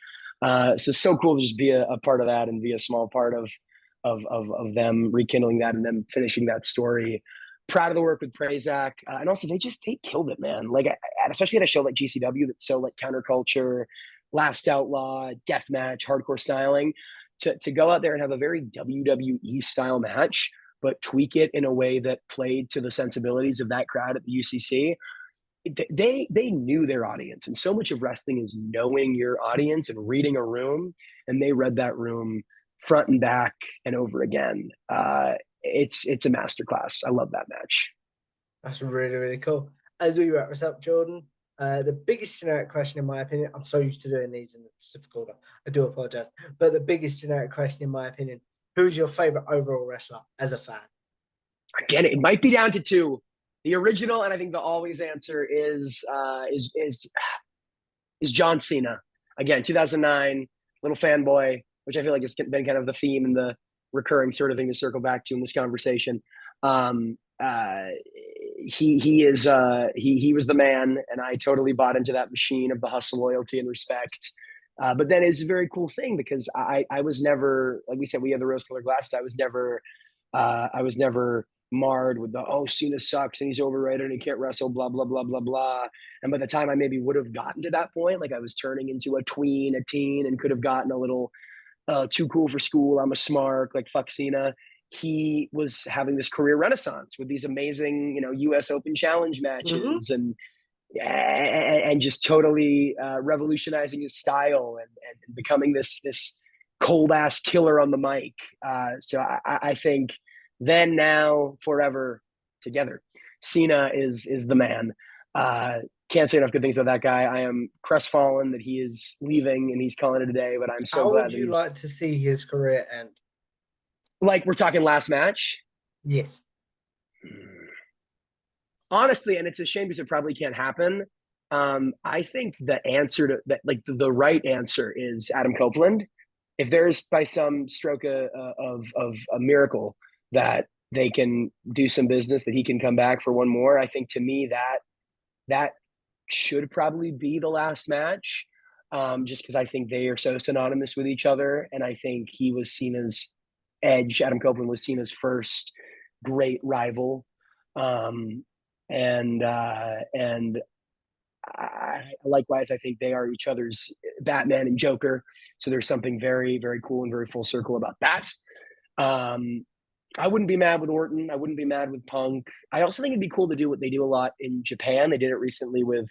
So cool to just be a part of that and be a small part of them rekindling that and them finishing that story. Proud of the work with Prazak, and also they killed it, man. Like especially at a show like GCW that's so like counterculture, Last Outlaw, deathmatch, hardcore styling. To go out there and have a very WWE style match, but tweak it in a way that played to the sensibilities of that crowd at the UCC. They knew their audience, and so much of wrestling is knowing your audience and reading a room, and they read that room front and back and over again. It's a masterclass. I love that match. That's really, really cool. As we wrap this up, Jordan, the biggest generic question, in my opinion, I'm so used to doing these in the Pacific order. I do apologize. But the biggest generic question, in my opinion, who is your favorite overall wrestler as a fan? Again, it might be down to two. The original, and I think the always answer is John Cena. Again, 2009, little fanboy, which I feel like has been kind of the theme and the recurring sort of thing to circle back to in this conversation. Um, uh, he was the man, and I totally bought into that machine of the hustle, loyalty, and respect. But then it's a very cool thing because I was never, like we said, we have the rose colored glasses. I was never marred with the, oh, Cena sucks and he's overrated and he can't wrestle, blah blah blah blah blah. And by the time I maybe would have gotten to that point, like I was turning into a teen, and could have gotten a little too cool for school. I'm a smart, like fuck Cena. He was having this career renaissance with these amazing, U.S. Open Challenge Mm-hmm. matches and just totally revolutionizing his style and becoming this cold ass killer on the mic. So I think then, now, forever, together, Cena is the man. Can't say enough good things about that guy. I am crestfallen that he is leaving and he's calling it a day, but I'm so How glad would that you he's like to see his career end? like we're talking last match. Yes. Honestly, and it's a shame because it probably can't happen. I think the answer to that, like the right answer, is Adam Copeland. If there's by some stroke of a miracle that they can do some business, that he can come back for one more, I think to me that should probably be the last match. Just because I think they are so synonymous with each other, and I think he was seen as Edge. Adam Copeland was seen as first great rival, um, and likewise, I think they are each other's Batman and Joker. So there's something very, very cool and very full circle about that. Um, I wouldn't be mad with Orton. I wouldn't be mad with Punk. I also think it'd be cool to do what they do a lot in Japan. They did it recently with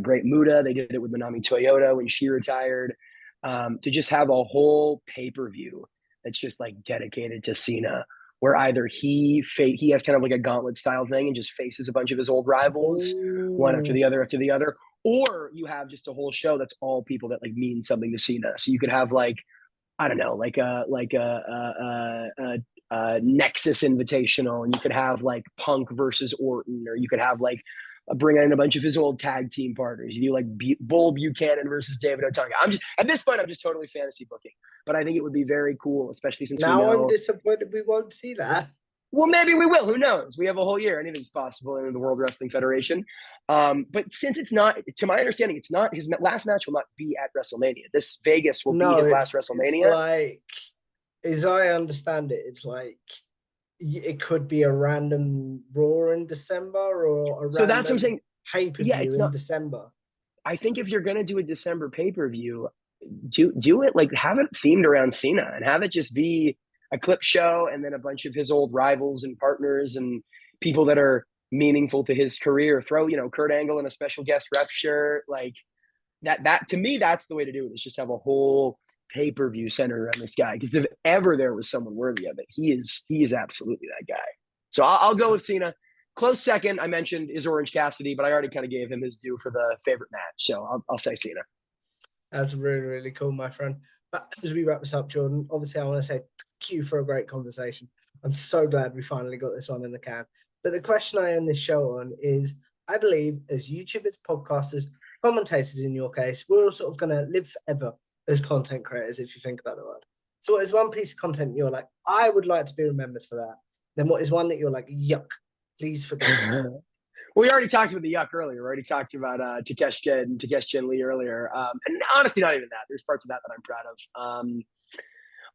Great Muda. They did it with Manami Toyota when she retired. To just have a whole pay-per-view that's just like dedicated to Cena where either he has kind of like a gauntlet style thing and just faces a bunch of his old rivals, one Oh, after the other, or you have just a whole show that's all people that like mean something to Cena. So you could have like, I don't know, like a Nexus Invitational, and you could have like Punk versus Orton, or you could have like bring in a bunch of his old tag team partners. You do like Bull Buchanan versus David Otunga. I'm just at this point, I'm just totally fantasy booking, but I think it would be very cool, especially since we now I'm know. disappointed we won't see that. Well, maybe we will. Who knows? We have a whole year. Anything's possible in the World Wrestling Federation. But since it's not, to my understanding, it's not his last match will not be at WrestleMania. This Vegas will be No, his last it's WrestleMania. like, as I understand it, it's like it could be a random Raw in December or a So that's what I'm random saying. pay per Yeah, view it's in not. December. I think if you're gonna do a December pay per view, do it like have it themed around Cena and have it just be a clip show and then a bunch of his old rivals and partners and people that are meaningful to his career. Throw Kurt Angle in a special guest ref shirt like that. That to me, that's the way to do it. Is just have a whole pay per view centered around this guy because if ever there was someone worthy of it, he is absolutely that guy. So I'll go with Cena. Close second, I mentioned is Orange Cassidy, but I already kind of gave him his due for the favorite match. So I'll say Cena. That's really, really cool, my friend. But as we wrap this up, Jordan, obviously I want to say thank you for a great conversation. I'm so glad we finally got this one in the can. But the question I end this show on is, I believe as YouTubers, podcasters, commentators in your case, we're all sort of going to live forever as content creators, if you think about the word. So what is one piece of content you're like, I would like to be remembered for that? Then what is one that you're like, yuck, please forget that? Well, we already talked about the yuck earlier. We already talked about Takesh Jen Lee earlier. And honestly, not even that. There's parts of that that I'm proud of.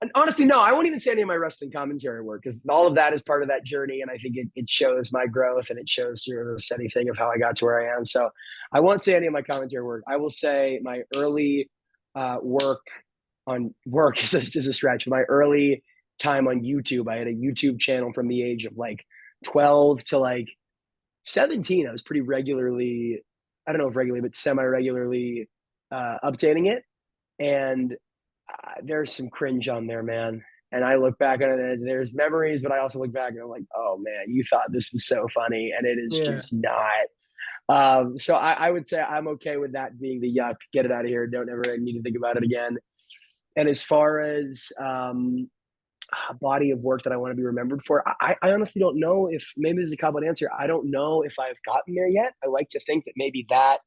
And honestly, no, I won't even say any of my wrestling commentary work because all of that is part of that journey. And I think it shows my growth and it shows the steady thing of how I got to where I am. So I won't say any of my commentary work. I will say my early work on work is a stretch. My early time on YouTube, I had a YouTube channel from the age of like 12 to like 17. I was pretty regularly, I don't know if regularly, but semi regularly updating it. And there's some cringe on there, man. And I look back on it, and there's memories, but I also look back and I'm like, oh man, you thought this was so funny, and it is Yeah. just not. So I would say I'm okay with that being the yuck. Get it out of here. Don't ever need to think about it again. And as far as a body of work that I want to be remembered for, I honestly don't know if maybe this is a cop out answer. I don't know if I've gotten there yet. I like to think that maybe that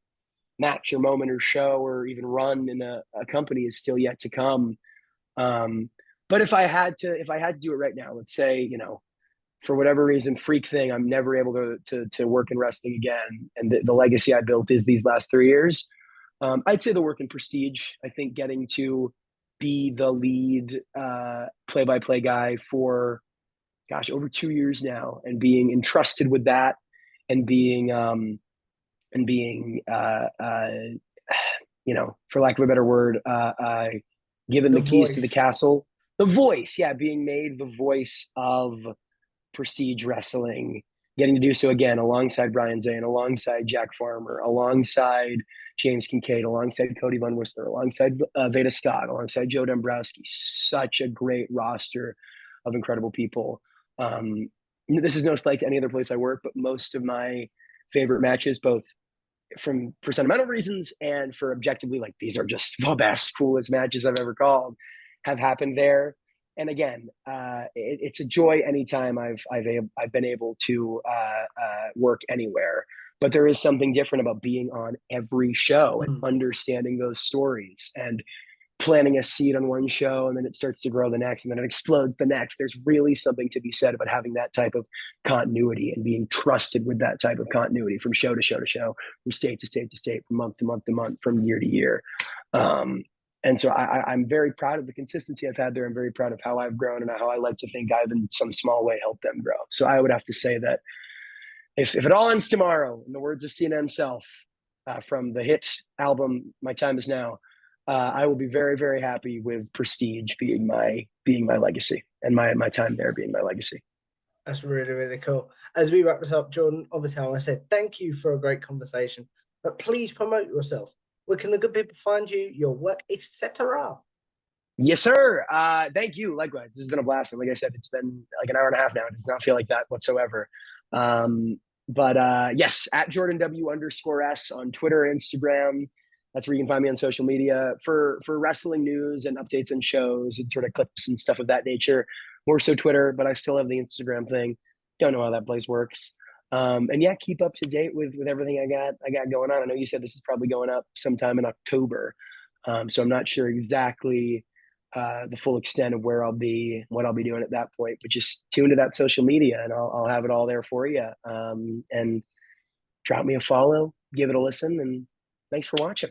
match or moment or show or even run in a company is still yet to come. But if I had to do it right now, let's say, for whatever reason, freak thing, I'm never able to work in wrestling again. And the legacy I built is these last 3 years. I'd say the work in Prestige. I think getting to be the lead play-by-play guy for, gosh, over 2 years now, and being entrusted with that, and being for lack of a better word, given The the keys to the voice. castle, the voice, yeah, being made the voice of Prestige Wrestling, getting to do so again alongside Brian Zane, alongside Jack Farmer, alongside James Kincaid, alongside Cody Von Whistler, alongside Veda Scott, alongside Joe Dombrowski. Such a great roster of incredible people. This is no slight to any other place I work, but most of my favorite matches, both for sentimental reasons and for objectively, like these are just the best, coolest matches I've ever called, have happened there. And again, it's a joy anytime I've been able to work anywhere. But there is something different about being on every show and Mm. understanding those stories and planting a seed on one show and then it starts to grow the next and then it explodes the next. There's really something to be said about having that type of continuity and being trusted with that type of continuity from show to show to show, from state to state to state, from month to month to month, from year to year. And so I'm very proud of the consistency I've had there. I'm very proud of how I've grown and how I like to think I've in some small way helped them grow. So I would have to say that if it all ends tomorrow, in the words of Cena himself, from the hit album "My Time Is Now," I will be very, very happy with Prestige being my legacy and my time there being my legacy. That's really, really cool. As we wrap this up, Jordan, obviously I want to say thank you for a great conversation, but please promote yourself. Where can the good people find you, your work, etc.? Yes, sir. Thank you. Likewise, this has been a blast. And like I said, it's been like an hour and a half now. It does not feel like that whatsoever. But yes, at Jordan W underscore S on Twitter, Instagram. That's where you can find me on social media for wrestling news and updates and shows and sort of clips and stuff of that nature. More so Twitter, but I still have the Instagram thing. Don't know how that place works. And yeah, keep up to date with everything I got going on. I know you said this is probably going up sometime in October. So I'm not sure exactly the full extent of where I'll be, what I'll be doing at that point. But just tune to that social media, and I'll have it all there for you. And drop me a follow, give it a listen, and thanks for watching.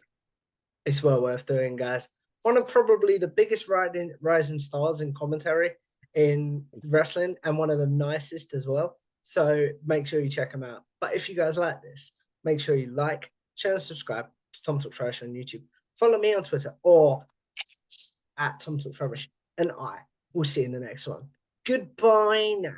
It's well worth doing, guys. One of probably the biggest rising stars in commentary in wrestling, and one of the nicest as well. So make sure you check him out. But if you guys like this, make sure you like, share, and subscribe to Tom Talks Rubbish on YouTube. Follow me on Twitter or at Tom Talks Rubbish, and I will see you in the next one. Goodbye now.